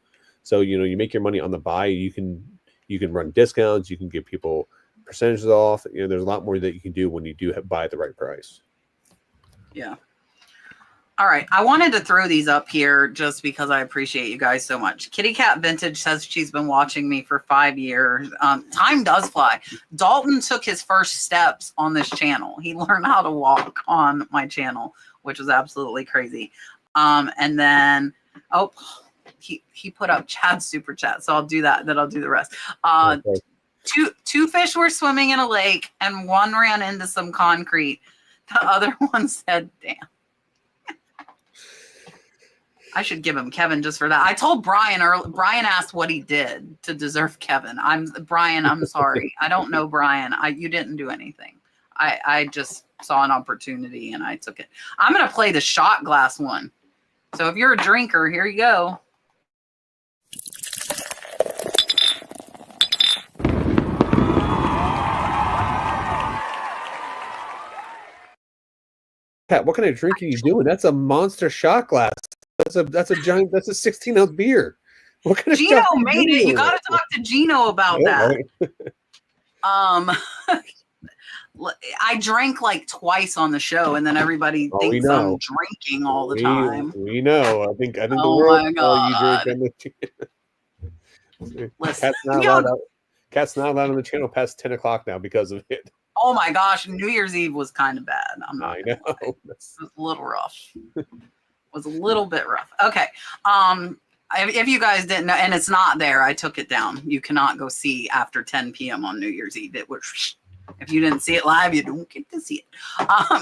So, you make your money on the buy. You can run discounts. You can give people percentages off. There's a lot more that you can do when you do buy at the right price. Yeah. All right. I wanted to throw these up here just because I appreciate you guys so much. Kitty Cat Vintage says she's been watching me for 5 years. Time does fly. Dalton took his first steps on this channel. He learned how to walk on my channel, which was absolutely crazy. And then, he put up Chad's super chat. So I'll do that. Then I'll do the rest. Okay. Two fish were swimming in a lake, and one ran into some concrete. The other one said, "Damn." I should give him Kevin just for that. I told Brian Brian asked what he did to deserve Kevin. Brian, I'm sorry. I don't know Brian. You didn't do anything. I just saw an opportunity and I took it. I'm going to play the shot glass one. So if you're a drinker, here you go. Pat, what kind of drink are you doing? That's a monster shot glass. That's a giant. That's a 16-ounce beer. What kind of Gino made it. You got to talk to Gino about that. Right. I drank like twice on the show, and then everybody thinks I'm drinking all the time. We know. I think the world. Oh my God! Listen, Cat's not allowed on the channel past 10 o'clock now because of it. Oh my gosh! New Year's Eve was kind of bad. I know. It was a little rough. Was a little bit rough. Okay. If you guys didn't know, and it's not there, I took it down. You cannot go see after 10 p.m. on New Year's Eve. It was, if you didn't see it live, you don't get to see it.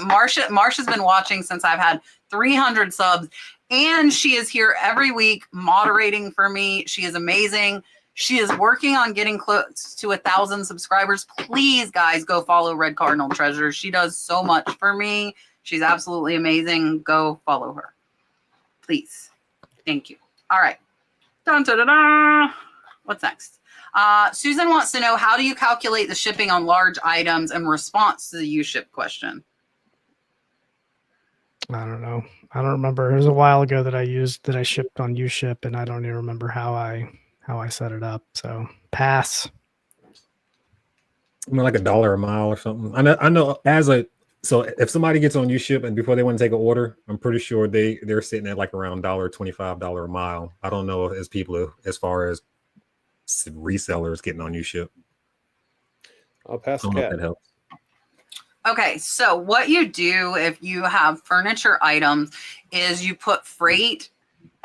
Marsha's been watching since I've had 300 subs, and she is here every week moderating for me. She is amazing. She is working on getting close to 1,000 subscribers. Please, guys, go follow Red Cardinal Treasure. She does so much for me. She's absolutely amazing. Go follow her. Please. Thank you. All right. Dun, dun, dun, dun. What's next? Susan wants to know, how do you calculate the shipping on large items in response to the U-ship question? I don't know. I don't remember. It was a while ago that I shipped on Uship, and I don't even remember how I set it up. So pass. I mean, like $1 a mile or something. I know so if somebody gets on Uship and before they want to take an order, I'm pretty sure they're sitting at like around $25 a mile. I don't know as people as far as resellers getting on Uship. I'll pass I the don't know if cat. that helps. Okay, so what you do if you have furniture items is you put freight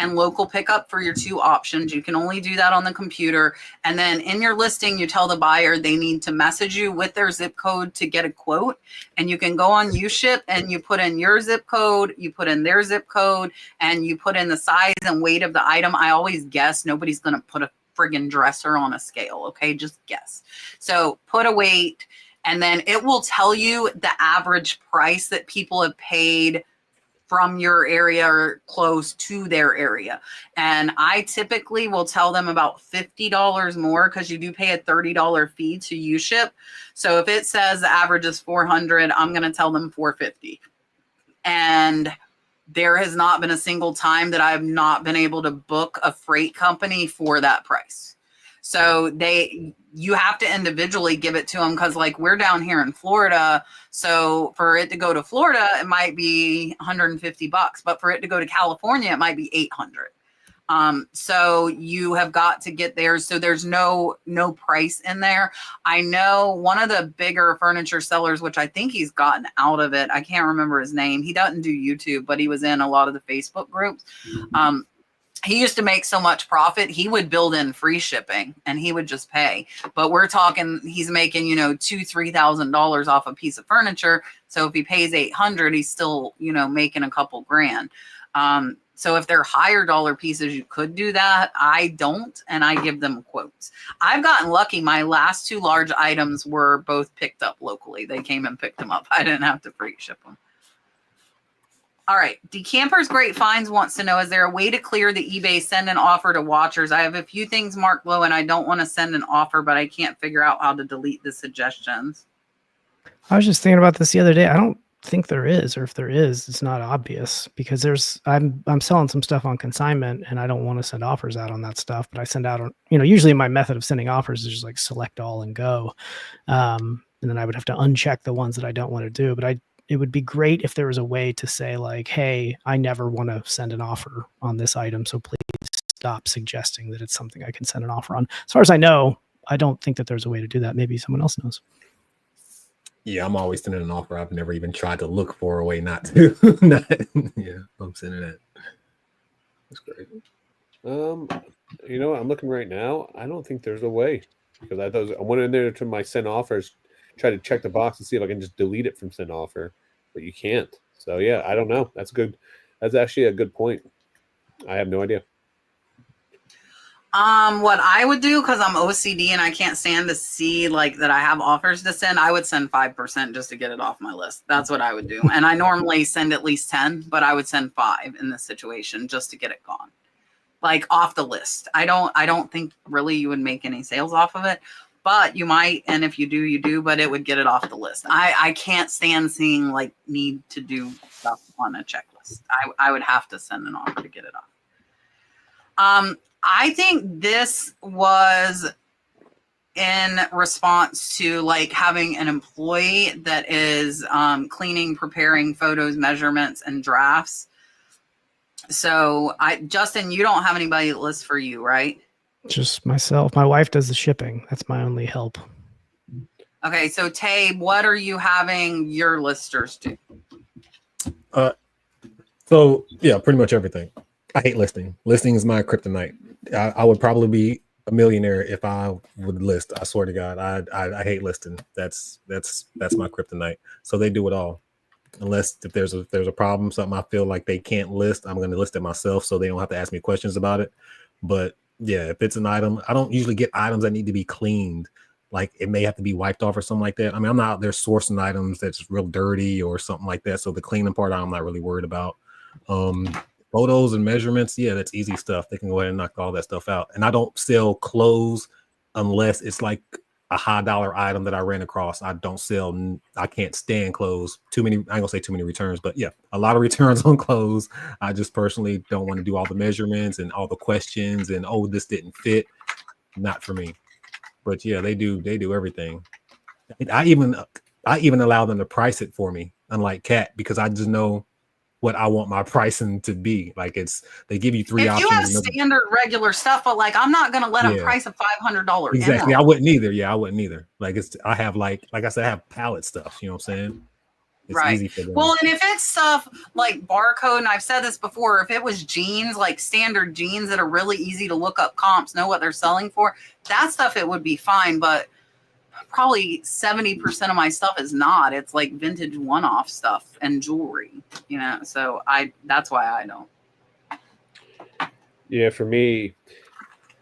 and local pickup for your two options. You can only do that on the computer. And then in your listing, you tell the buyer they need to message you with their zip code to get a quote. And you can go on Uship and you put in your zip code, you put in their zip code, and you put in the size and weight of the item. I always guess. Nobody's going to put a friggin' dresser on a scale, okay? Just guess. So put a weight, and then it will tell you the average price that people have paid from your area or close to their area. And I typically will tell them about $50 more because you do pay a $30 fee to Uship. So if it says the average is 400, I'm going to tell them 450. And there has not been a single time that I've not been able to book a freight company for that price. So you have to individually give it to them because like we're down here in Florida. So for it to go to Florida, it might be $150, but for it to go to California, it might be $800. So you have got to get there. So there's no price in there. I know one of the bigger furniture sellers, which I think he's gotten out of it. I can't remember his name. He doesn't do YouTube, but he was in a lot of the Facebook groups. He used to make so much profit, he would build in free shipping and he would just pay. But we're talking, he's making, $2,000-$3,000 off a piece of furniture. So if he pays $800, he's still, making a couple grand. So if they're higher dollar pieces, you could do that. I don't, and I give them quotes. I've gotten lucky. My last two large items were both picked up locally. They came and picked them up. I didn't have to free ship them. All right. Decamper's Great Finds wants to know, is there a way to clear the eBay send an offer to watchers? I have a few things marked low and I don't want to send an offer, but I can't figure out how to delete the suggestions. I was just thinking about this the other day. I don't think there is, or if there is, it's not obvious because I'm selling some stuff on consignment and I don't want to send offers out on that stuff, but I send out on, usually my method of sending offers is just like select all and go. And then I would have to uncheck the ones that I don't want to do, but it would be great if there was a way to say like, hey, I never want to send an offer on this item. So please stop suggesting that it's something I can send an offer on. As far as I know, I don't think that there's a way to do that. Maybe someone else knows. Yeah, I'm always sending an offer. I've never even tried to look for a way not to. Yeah, I'm sending that. That's great. I'm looking right now. I don't think there's a way because I went in there to my send offers, try to check the box and see if I can just delete it from send offer, but you can't. So yeah, I don't know. That's good. That's actually a good point. I have no idea. What I would do, because I'm OCD and I can't stand to see like that I have offers to send, I would send 5% just to get it off my list. That's what I would do. And I normally send at least 10, but I would send 5 in this situation just to get it gone, like off the list. I don't think really you would make any sales off of it, but you might. And if you do, you do, but it would get it off the list. I can't stand seeing like need to do stuff on a checklist. I would have to send an offer to get it off. I think this was in response to like having an employee that is cleaning, preparing photos, measurements, and drafts. So Justin, you don't have anybody that lists for you, right? Just myself. My wife does the shipping. That's my only help. Okay. So Tae, what are you having your listers do? So yeah, pretty much everything. I hate listing. Listing is my kryptonite. I would probably be a millionaire if I would list. I swear to God, I hate listing. That's my kryptonite. So they do it all, unless if there's a problem, something I feel like they can't list, I'm going to list it myself, so they don't have to ask me questions about it. But yeah, if it's an item, I don't usually get items that need to be cleaned. Like it may have to be wiped off or something like that. I mean, I'm not out there sourcing items that's real dirty or something like that. So the cleaning part, I'm not really worried about. Photos and measurements, yeah, that's easy stuff. They can go ahead and knock all that stuff out. And I don't sell clothes unless it's like a high dollar item that I ran across. I don't sell. I can't stand clothes. Too many. I ain't gonna say too many returns, but yeah, a lot of returns on clothes. I just personally don't want to do all the measurements and all the questions and oh, this didn't fit. Not for me. But yeah, they do everything. I even allow them to price it for me, unlike Cat, because I just know what I want my pricing to be. Like they give you three if options. you have standard regular stuff, but like I'm not gonna let them price a $500 exactly. emerald. I wouldn't either. Yeah, I wouldn't either. Like I have like I said, I have pallet stuff. You know what I'm saying? It's easy for them. Well, and if it's stuff like barcode, and I've said this before, if it was jeans, like standard jeans that are really easy to look up comps, know what they're selling for, that stuff it would be fine. But probably 70% of my stuff is not. It's like vintage one-off stuff and jewelry, you know. So that's why I don't. Yeah, for me,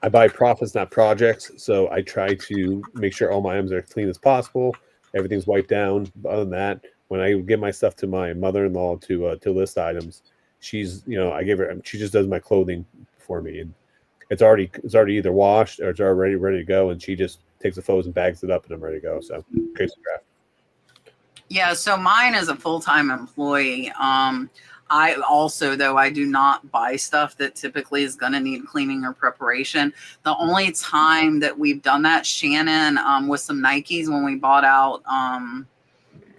I buy profits, not projects. So I try to make sure all my items are clean as possible. Everything's wiped down. But other than that, when I give my stuff to my mother-in-law to list items, she's, you know, I give her, she just does my clothing for me, and it's already either washed or it's already ready to go, and she just takes the photos and bags it up, and I'm ready to go. So case of draft. Yeah, so mine is a full-time employee. I also, though, I do not buy stuff that typically is going to need cleaning or preparation. The only time that we've done that, Shannon, with some Nikes when we bought out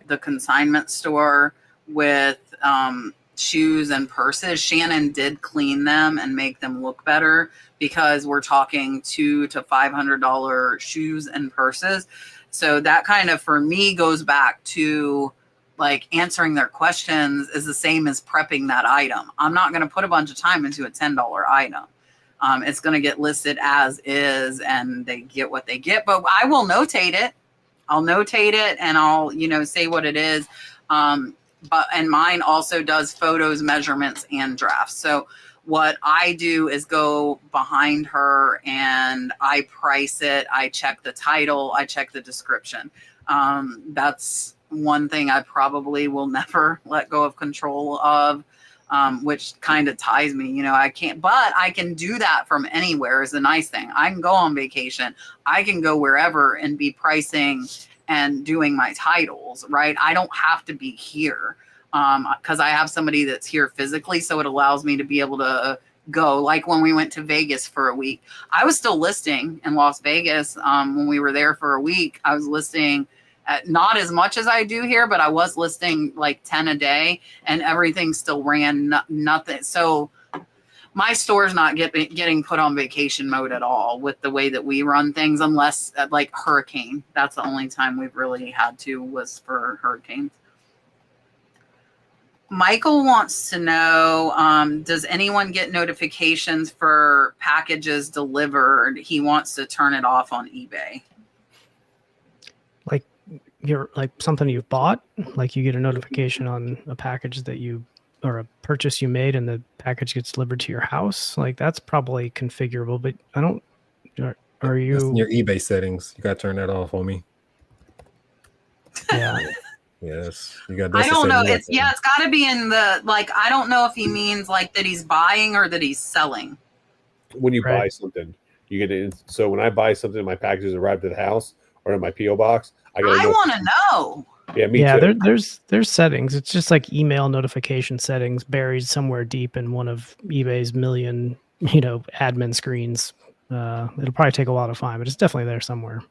the consignment store with shoes and purses, Shannon did clean them and make them look better, because we're talking $200 to $500 shoes and purses. So that kind of, for me, goes back to like answering their questions is the same as prepping that item. I'm not going to put a bunch of time into a $10 item. It's going to get listed as is, and they get what they get. But I will notate it. I'll notate it, and I'll, you know, say what it is. And mine also does photos, measurements, and drafts. So what I do is go behind her and I price it. I check the title. I check the description. That's one thing I probably will never let go of control of, which kind of ties me. You know, I can't, but I can do that from anywhere is the nice thing. I can go on vacation. I can go wherever and be pricing and doing my titles, right? I don't have to be here because I have somebody that's here physically. So it allows me to be able to go. Like when we went to Vegas for a week, I was still listing in Las Vegas. When we were there for a week, I was listing not as much as I do here, but I was listing like 10 a day, and everything still ran nothing. So my store's not getting put on vacation mode at all with the way that we run things, unless like hurricane. That's the only time we've really had to, was for hurricanes. Michael wants to know, does anyone get notifications for packages delivered? He wants to turn it off on eBay. Like you're like something you've bought, like you get a notification on a package that you, or a purchase you made, and the package gets delivered to your house. Like that's probably configurable, but I don't, are you? That's in your eBay settings. You got to turn that off on me. Yeah. Yes, you got. I don't know. It's got to be in the, like, I don't know if he means like that he's buying or that he's selling. When you buy something, you get it. So when I buy something, my packages arrive to the house or in my PO box. I want to know. Yeah, me too. There's settings. It's just like email notification settings buried somewhere deep in one of eBay's million, admin screens. It'll probably take a while to find, but it's definitely there somewhere.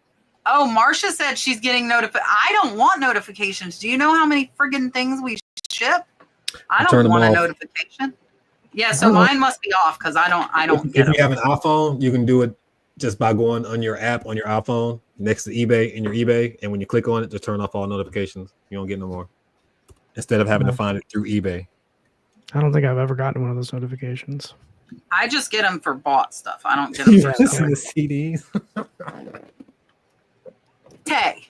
Oh, Marcia said she's getting notified. I don't want notifications. Do you know how many friggin' things we ship? I don't want a notification. Yeah, so mine must be off because I don't get it. If you have an iPhone, you can do it just by going on your app on your iPhone next to eBay in your eBay, and when you click on it, just turn off all notifications. You don't get no more. Instead of having to find it through eBay. I don't think I've ever gotten one of those notifications. I just get them for bought stuff. I don't get them for the CDs. Tae,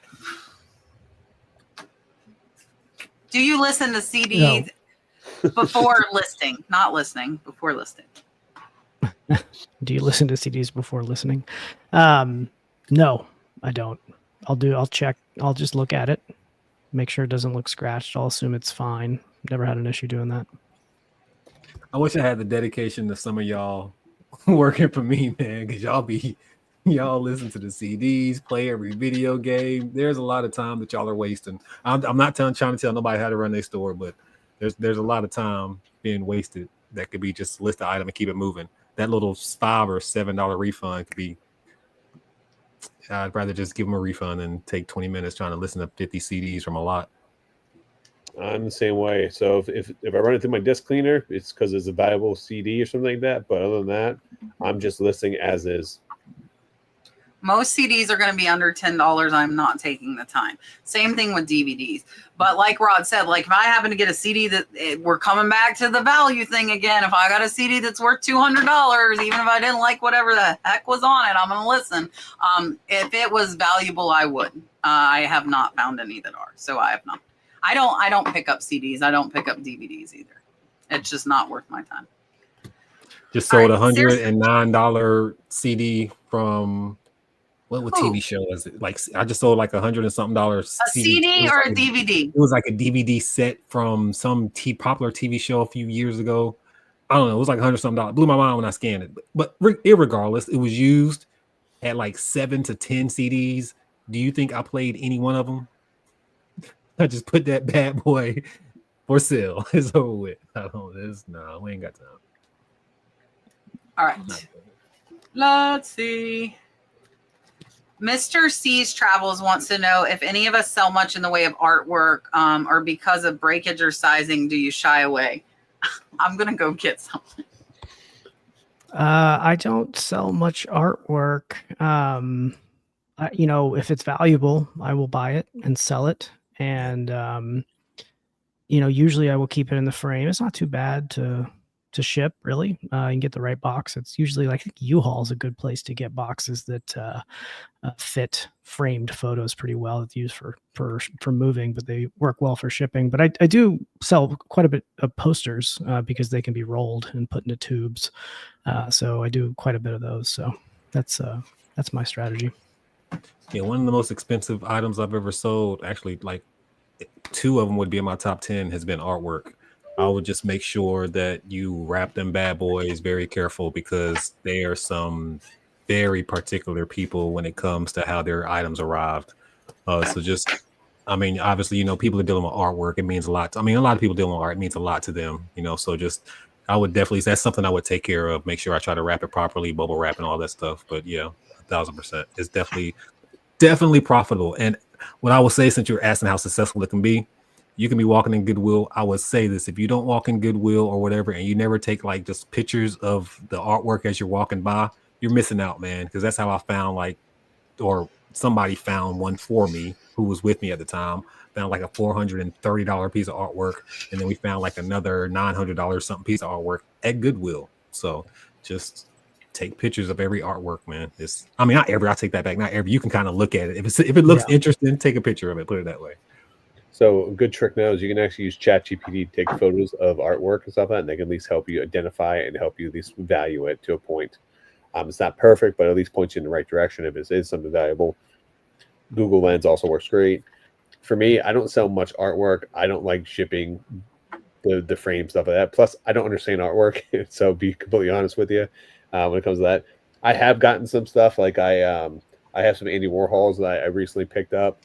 do you listen to CDs before listing? Not listening, before listing. Do you listen to CDs before listening? No, I don't. I'll check. I'll just look at it, make sure it doesn't look scratched. I'll assume it's fine. Never had an issue doing that. I wish I had the dedication to some of y'all working for me, man, because y'all be y'all listen to the CDs, play every video game. There's a lot of time that y'all are wasting. I'm not trying to tell nobody how to run their store, but there's a lot of time being wasted that could be just list the item and keep it moving. That little $5 or $7 refund could be. I'd rather just give them a refund than take 20 minutes trying to listen to 50 CDs from a lot. I'm the same way. So if I run it through my disc cleaner, it's because it's a valuable CD or something like that. But other than that, I'm just listing as is. Most CDs are going to be under $10. I'm not taking the time. Same thing with DVDs. But like Rod said, like if I happen to get a CD we're coming back to the value thing again. If I got a CD that's worth $200, even if I didn't like whatever the heck was on it, I'm going to listen. If it was valuable, I would. I have not found any that are. So I have not. I don't pick up CDs. I don't pick up DVDs either. It's just not worth my time. Just sold $109 CD from what TV show was it? Like I just sold like $100 and something dollars. A CD or a DVD? It was like a DVD set from some popular TV show a few years ago. I don't know. It was like $100 something. Blew my mind when I scanned it. But irregardless, it was used at like 7 to 10 CDs. Do you think I played any one of them? I just put that bad boy for sale. It's over with. No, we ain't got time. All right. Let's see. Mr. C's Travels wants to know if any of us sell much in the way of artwork, or because of breakage or sizing, do you shy away? I'm going to go get something. I don't sell much artwork. If it's valuable, I will buy it and sell it. And, usually I will keep it in the frame. It's not too bad to ship, really. You can get the right box. It's usually like U-Haul is a good place to get boxes that fit framed photos pretty well. It's used for moving, but they work well for shipping. But I do sell quite a bit of posters because they can be rolled and put into tubes. So I do quite a bit of those. So that's my strategy. Yeah, one of the most expensive items I've ever sold, actually, like 2 of them would be in my top 10, has been artwork. I would just make sure that you wrap them bad boys very careful because they are some very particular people when it comes to how their items arrived. Obviously, people are dealing with artwork. It means a lot. A lot of people dealing with art. It means a lot to them, so I would definitely, that's something I would take care of. Make sure I try to wrap it properly, bubble wrap and all that stuff. But yeah, 1,000%. It's definitely profitable. And what I would say, since you're asking how successful it can be, you can be walking in Goodwill. I would say this: if you don't walk in Goodwill or whatever, and you never take like just pictures of the artwork as you're walking by, you're missing out, man. Because that's how I found or somebody found one for me who was with me at the time. Found like a $430 piece of artwork, and then we found like another $900 something piece of artwork at Goodwill. So just take pictures of every artwork, man. Not every. I take that back. Not every. You can kind of look at it. If it looks interesting, take a picture of it. Put it that way. So a good trick now is you can actually use ChatGPT to take photos of artwork and stuff like that, and they can at least help you identify it and help you at least value it to a point. It's not perfect, but at least points you in the right direction if it is something valuable. Google Lens also works great. For me, I don't sell much artwork. I don't like shipping the frame stuff like that. Plus, I don't understand artwork, so be completely honest with you when it comes to that. I have gotten some stuff like I have some Andy Warhols that I recently picked up.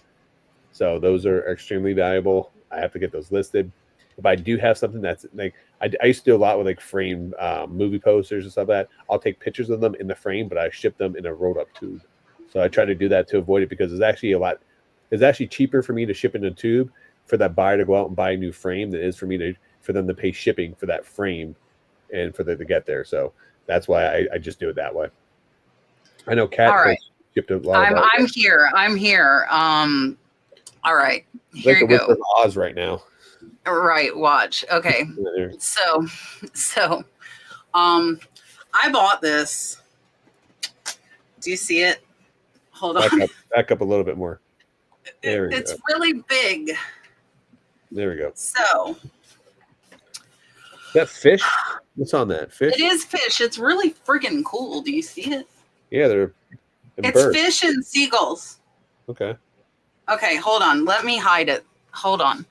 So those are extremely valuable. I have to get those listed. If I do have something that's like, I used to do a lot with like framed movie posters and stuff like that. I'll take pictures of them in the frame, but I ship them in a rolled up tube. So I try to do that to avoid it because it's actually cheaper for me to ship in a tube for that buyer to go out and buy a new frame than it is for them to pay shipping for that frame and for them to get there. So that's why I just do it that way. I know Kat shipped a lot. I'm here. All right, here you go. Oz right now. Right, watch. Okay, so, I bought this. Do you see it? Hold on. Back up a little bit more. There we go. It's really big. There we go. So. That fish? What's on that? Fish? It is fish. It's really friggin' cool. Do you see it? Yeah, it's birds. Fish and seagulls. Okay. Okay, hold on. Let me hide it. Hold on.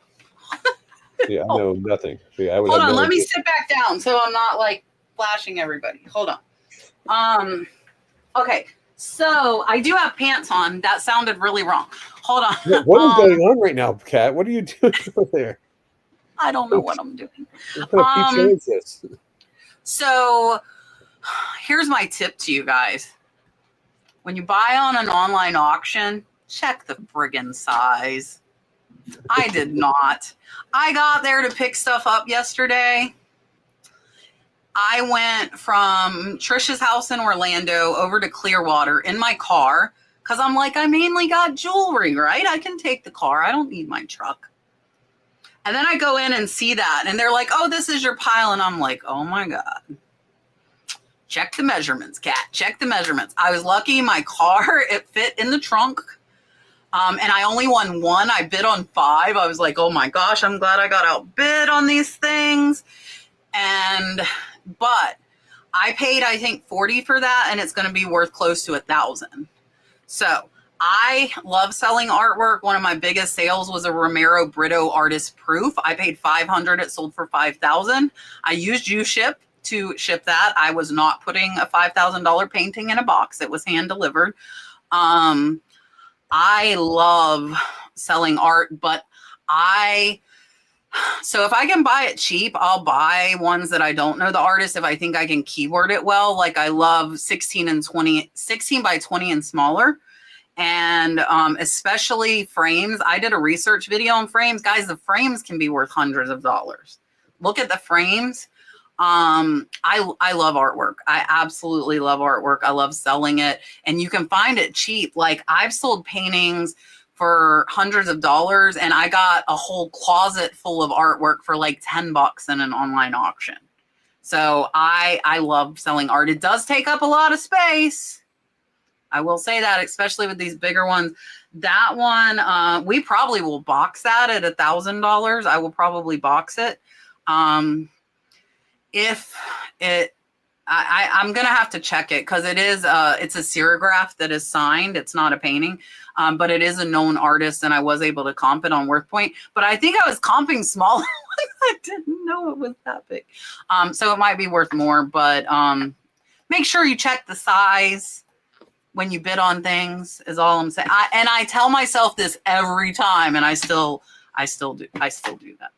Yeah, I know nothing. Yeah, hold on. Let me sit back down so I'm not like flashing everybody. Hold on. Okay. So I do have pants on. That sounded really wrong. Hold on. What is going on right now, Kat? What are you doing over there? I don't know what I'm doing. What kind of peep show is this? So here's my tip to you guys. When you buy on an online auction, check the friggin' size. I did not. I got there to pick stuff up yesterday. I went from Trisha's house in Orlando over to Clearwater in my car because I'm like, I mainly got jewelry, right? I can take the car. I don't need my truck. And then I go in and see that, and they're like, oh, this is your pile. And I'm like, oh, my God. Check the measurements, Kat. Check the measurements. I was lucky my car, it fit in the trunk. And I only won one. I bid on 5. I was like, oh, my gosh, I'm glad I got outbid on these things. But I paid, I think, $40 for that, and it's going to be worth close to $1,000. So I love selling artwork. One of my biggest sales was a Romero Brito artist proof. I paid $500. It sold for $5,000. I used UShip to ship that. I was not putting a $5,000 painting in a box. It was hand delivered. I love selling art, but so if I can buy it cheap, I'll buy ones that I don't know the artist if I think I can keyword it well. Like I love 16 by 20 and smaller. And especially frames. I did a research video on frames. Guys, the frames can be worth hundreds of dollars. Look at the frames. I love artwork. I absolutely love artwork. I love selling it. And you can find it cheap. Like I've sold paintings for hundreds of dollars, and I got a whole closet full of artwork for like $10 in an online auction. So I love selling art. It does take up a lot of space. I will say that, especially with these bigger ones. That one, we probably will box that at $1,000. I will probably box it. If it, I'm going to have to check it because it's a serigraph that is signed. It's not a painting, but it is a known artist, and I was able to comp it on WorthPoint. But I think I was comping smaller. I didn't know it was that big. So it might be worth more, but make sure you check the size when you bid on things is all I'm saying. I tell myself this every time, and I still do that.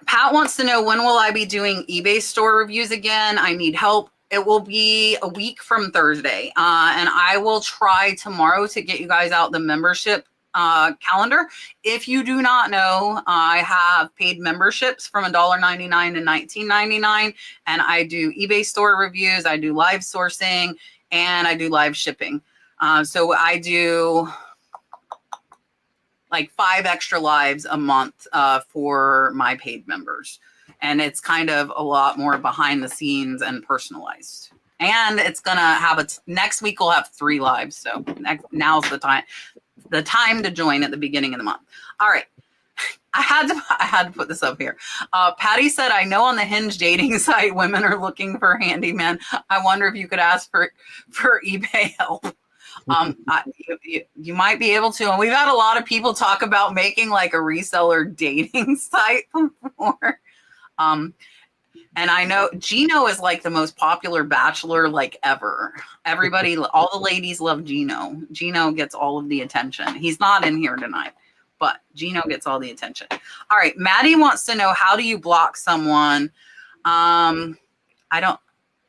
Pat wants to know, when will I be doing eBay store reviews again? I need help. It will be a week from Thursday. And I will try tomorrow to get you guys out the membership calendar. If you do not know, I have paid memberships from $1.99 to $19.99. And I do eBay store reviews. I do live sourcing, and I do live shipping. So I do like 5 extra lives a month for my paid members. And it's kind of a lot more behind the scenes and personalized. And it's going to have next week we'll have 3 lives. So now's the time to join at the beginning of the month. All right. I had to put this up here. Patty said, I know on the Hinge dating site, women are looking for handyman. I wonder if you could ask for eBay help. You might be able to. And we've had a lot of people talk about making like a reseller dating site before. And I know Gino is like the most popular bachelor like ever. Everybody, all the ladies love Gino. Gino gets all of the attention. He's not in here tonight, but Gino gets all the attention. All right. Maddie wants to know, how do you block someone? I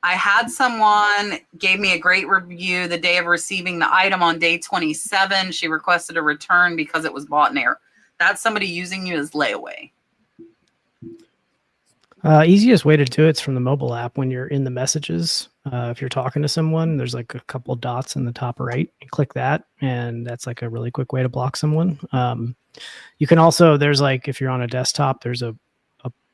had someone gave me a great review the day of receiving the item. On day 27, she requested a return because it was bought in error. That's somebody using you as layaway. Easiest way to do it's from the mobile app. When you're in the messages, if you're talking to someone, there's like a couple of dots in the top right. You click that, and that's like a really quick way to block someone. You can also, there's like, if you're on a desktop, there's a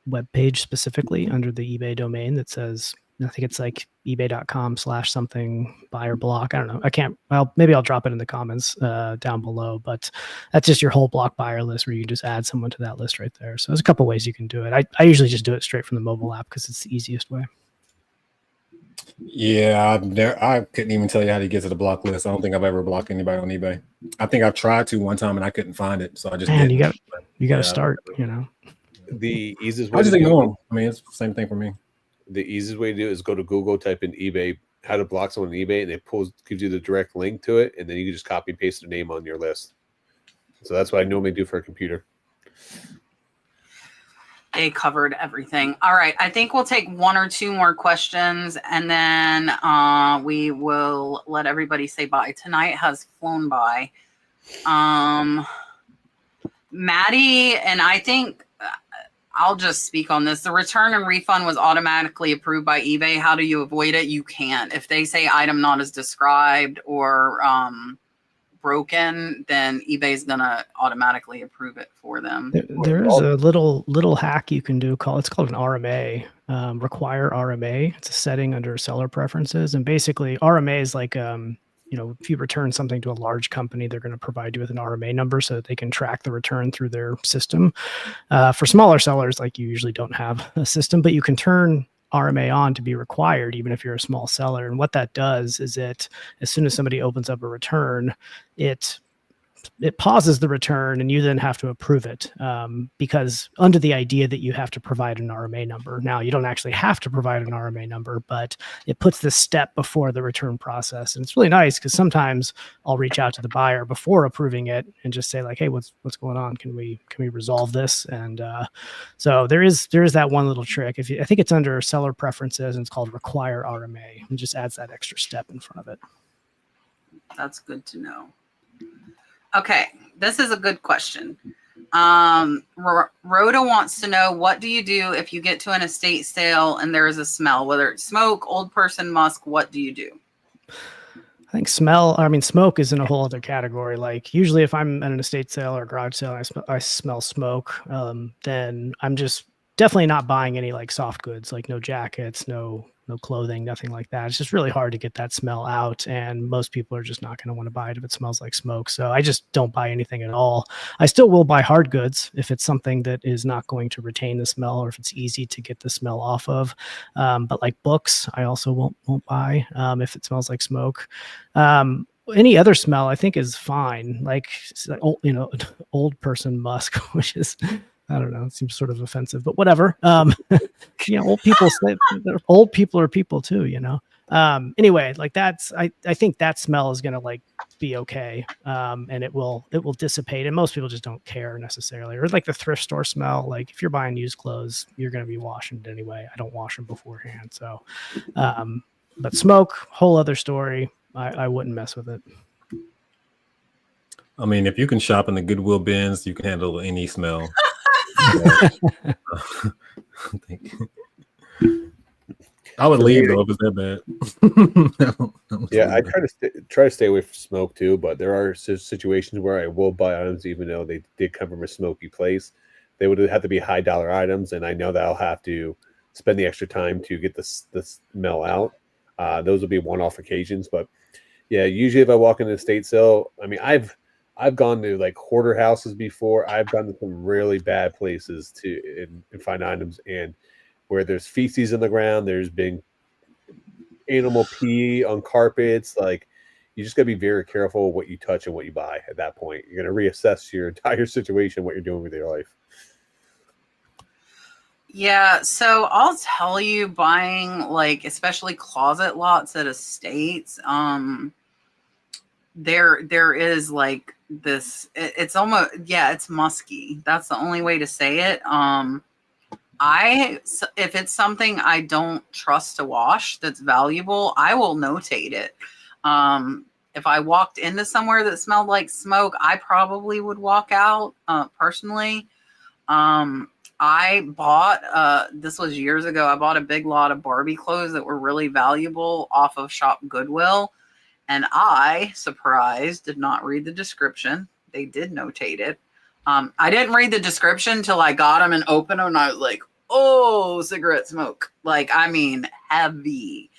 web page specifically under the eBay domain that says, I think it's like ebay.com/something buy or block. I don't know. I can't, well, maybe I'll drop it in the comments down below, but that's just your whole block buyer list where you can just add someone to that list right there. So there's a couple ways you can do it. I usually just do it straight from the mobile app because it's the easiest way. Yeah, I couldn't even tell you how to get to the block list. I don't think I've ever blocked anybody on eBay. I think I've tried to one time and I couldn't find it. So I just Man, didn't. you got to start, you know. The easiest way I just ignore them. I mean, it's the same thing for me. The easiest way to do it is go to Google, type in eBay how to block someone on eBay, and it gives you the direct link to it, and then you can just copy and paste their name on your list. So that's what I normally do for a computer. They covered everything. All right. I think we'll take one or two more questions, and then we will let everybody say bye. Tonight has flown by. Maddie, and I think I'll just speak on this. The return and refund was automatically approved by eBay. How do you avoid it? You can't. If they say item not as described or broken, then eBay's gonna automatically approve it for them. There is a little hack you can do it's called an RMA, require RMA. It's a setting under seller preferences, and basically RMA is like if you return something to a large company, they're going to provide you with an RMA number so that they can track the return through their system. For smaller sellers, like you usually don't have a system, but you can turn RMA on to be required, even if you're a small seller. And what that does is as soon as somebody opens up a return, it pauses the return, and you then have to approve it because under the idea that you have to provide an RMA number. Now, you don't actually have to provide an RMA number, but it puts this step before the return process. And it's really nice because sometimes I'll reach out to the buyer before approving it and just say like, hey, what's going on? Can we resolve this? And so there is that one little trick. I think it's under seller preferences, and it's called require RMA, and just adds that extra step in front of it. That's good to know. Okay, this is a good question. Rhoda wants to know, what do you do if you get to an estate sale and there is a smell, whether it's smoke, old person musk, what do you do? I think smoke is in a whole other category. Like usually if I'm at an estate sale or a garage sale, and I smell smoke, then I'm just definitely not buying any like soft goods, like no jackets, no clothing, nothing like that. It's just really hard to get that smell out, and most people are just not going to want to buy it if it smells like smoke. So I just don't buy anything at all. I still will buy hard goods if it's something that is not going to retain the smell, or if it's easy to get the smell off of. But like books, I also won't buy if it smells like smoke. Any other smell I think is fine. Like old person musk, which is, I don't know, it seems sort of offensive, but whatever. Old people are people too, Anyway, like I think that smell is going to like be okay. And it will dissipate, and most people just don't care necessarily. Or like the thrift store smell, like if you're buying used clothes, you're going to be washing it anyway. I don't wash them beforehand. So, but smoke, whole other story. I wouldn't mess with it. I mean, if you can shop in the Goodwill bins, you can handle any smell. I would leave though if it's that bad. Yeah, I try to stay away from smoke too, but there are situations where I will buy items even though they did come from a smoky place. They would have to be high dollar items, and I know that I'll have to spend the extra time to get the smell out. Those will be one-off occasions, but yeah, usually if I walk in an estate sale, I mean, I've gone to like hoarder houses before. I've gone to some really bad places and find items, and where there's feces on the ground, there's been animal pee on carpets. Like, you just gotta be very careful what you touch and what you buy at that point. You're gonna reassess your entire situation, what you're doing with your life. Yeah, so I'll tell you, buying like especially closet lots at estates, there is like this, it's almost, it's musky. That's the only way to say it. If it's something I don't trust to wash that's valuable, I will notate it. If I walked into somewhere that smelled like smoke, I probably would walk out personally. I bought, this was years ago, I bought a big lot of Barbie clothes that were really valuable off of Shop Goodwill. And I, surprised, did not read the description. They did notate it. I didn't read the description till I got them and opened them, and I was like, oh, cigarette smoke. Like, I mean, heavy.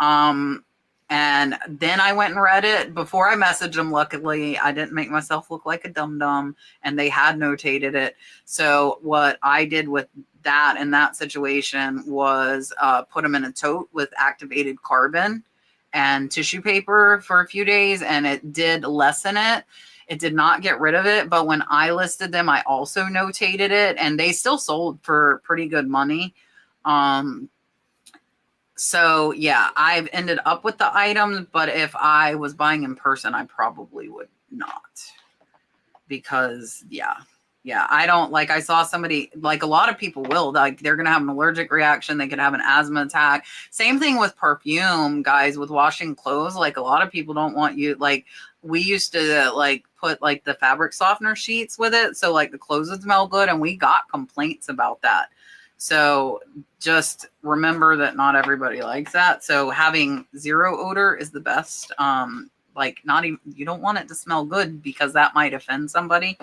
And then I went and read it before I messaged them. Luckily, I didn't make myself look like a dum-dum, and they had notated it. So what I did with that in that situation was put them in a tote with activated carbon and tissue paper for a few days, and it did lessen it. It did not get rid of it, but when I listed them, I also notated it, and they still sold for pretty good money. So yeah, I've ended up with the items, but if I was buying in person, I probably would not, because yeah, I don't like, I saw somebody, like a lot of people will, like they're going to have an allergic reaction. They could have an asthma attack. Same thing with perfume, guys, with washing clothes. Like a lot of people don't want you, like we used to like put like the fabric softener sheets with it. So like the clothes would smell good, and we got complaints about that. So just remember that not everybody likes that. So having zero odor is the best. Like not even, you don't want it to smell good because that might offend somebody.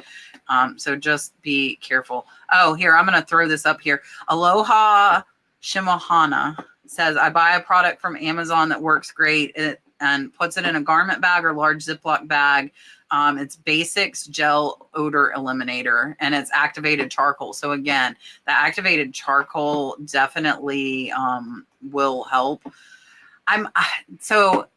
So just be careful. Oh, here, I'm going to throw this up here. Aloha Shimohana says, I buy a product from Amazon that works great and puts it in a garment bag or large Ziploc bag. It's Basics Gel Odor Eliminator, and it's activated charcoal. So again, the activated charcoal definitely will help. So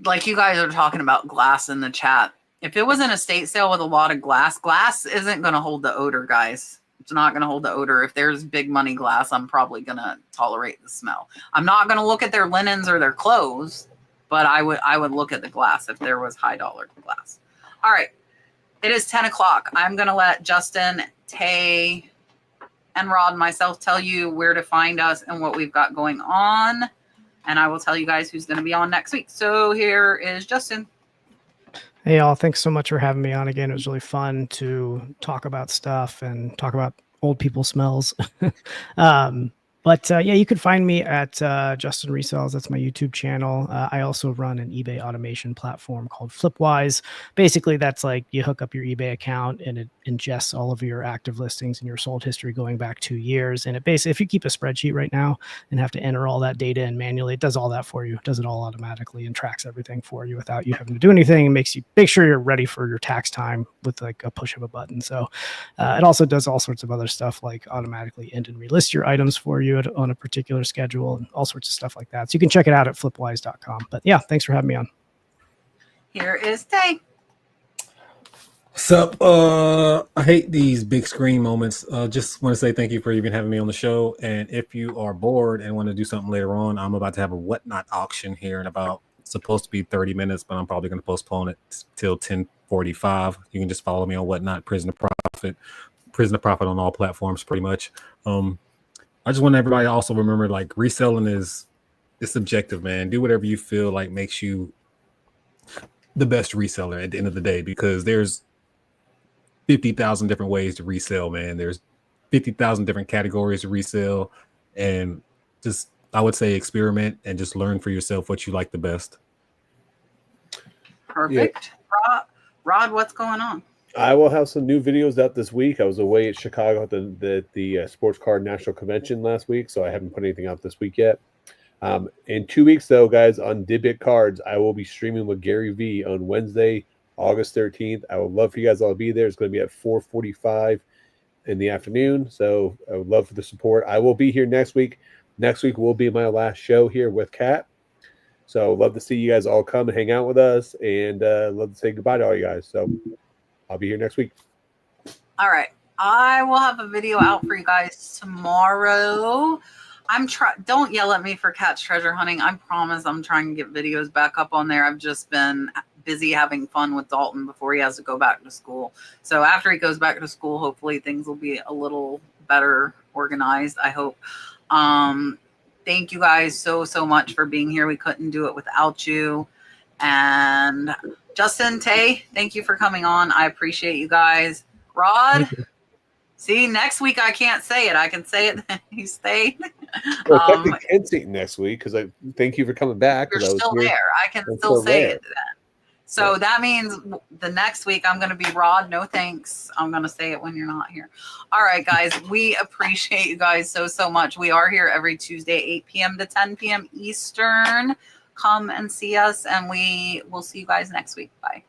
like you guys are talking about glass in the chat. If it was an estate sale with a lot of glass isn't going to hold the odor, guys. It's not going to hold the odor. If there's big money glass, I'm probably going to tolerate the smell. I'm not going to look at their linens or their clothes, but I would look at the glass if there was high dollar glass. All right. It is 10 o'clock. I'm going to let Justin, Tae, and Rod and myself tell you where to find us and what we've got going on. And I will tell you guys who's going to be on next week. So here is Justin. Hey, y'all. Thanks so much for having me on again. It was really fun to talk about stuff and talk about old people smells. But yeah, you can find me at Justin Resells. That's my YouTube channel. I also run an eBay automation platform called Flipwise. Basically, that's like you hook up your eBay account and it ingests all of your active listings and your sold history going back 2 years. And it basically, if you keep a spreadsheet right now and have to enter all that data in manually, it does all that for you. It does it all automatically and tracks everything for you without you having to do anything. It makes you make sure you're ready for your tax time with like a push of a button. So it also does all sorts of other stuff like automatically end and relist your items for you on a particular schedule and all sorts of stuff like that. So you can check it out at flipwise.com. But yeah, thanks for having me on. Here is Tae. What's up? I hate these big screen moments. Just want to say thank you for even having me on the show. And if you are bored and want to do something later on, I'm about to have a whatnot auction here in about, it's supposed to be 30 minutes, but I'm probably going to postpone it till 10:45. You can just follow me on whatnot, Prison2Profit on all platforms, pretty much. I just want everybody to also remember, like, reselling it's subjective, man. Do whatever you feel like makes you the best reseller at the end of the day, because there's 50,000 different ways to resell, man. There's 50,000 different categories to resell, and just, I would say, experiment and just learn for yourself what you like the best. Perfect. Yeah. Rod, what's going on? I will have some new videos out this week. I was away at Chicago at the Sports Card National Convention last week, so I haven't put anything out this week yet. In 2 weeks, though, guys, on Dibit Cards, I will be streaming with Gary V on Wednesday, August 13th. I would love for you guys all to be there. It's going to be at 4:45 in the afternoon, so I would love for the support. I will be here next week. Next week will be my last show here with Kat. So love to see you guys all come and hang out with us, and love to say goodbye to all you guys. So I'll be here next week. All right. I will have a video out for you guys tomorrow. Don't yell at me for Kat's treasure hunting. I promise I'm trying to get videos back up on there. I've just been busy having fun with Dalton before he has to go back to school. So after he goes back to school, hopefully things will be a little better organized, I hope. Thank you guys so much for being here. We couldn't do it without you. And Justin, Tae, thank you for coming on. I appreciate you guys. Rod, see, next week I can't say it. I can say it. You stayed. Well, I can say it next week because I thank you for coming back. You're still there. I can still say it then. So that means the next week I'm going to be Rod. No thanks. I'm going to say it when you're not here. All right, guys. We appreciate you guys so much. We are here every Tuesday, 8 p.m. to 10 p.m. Eastern. Come and see us, and we will see you guys next week. Bye.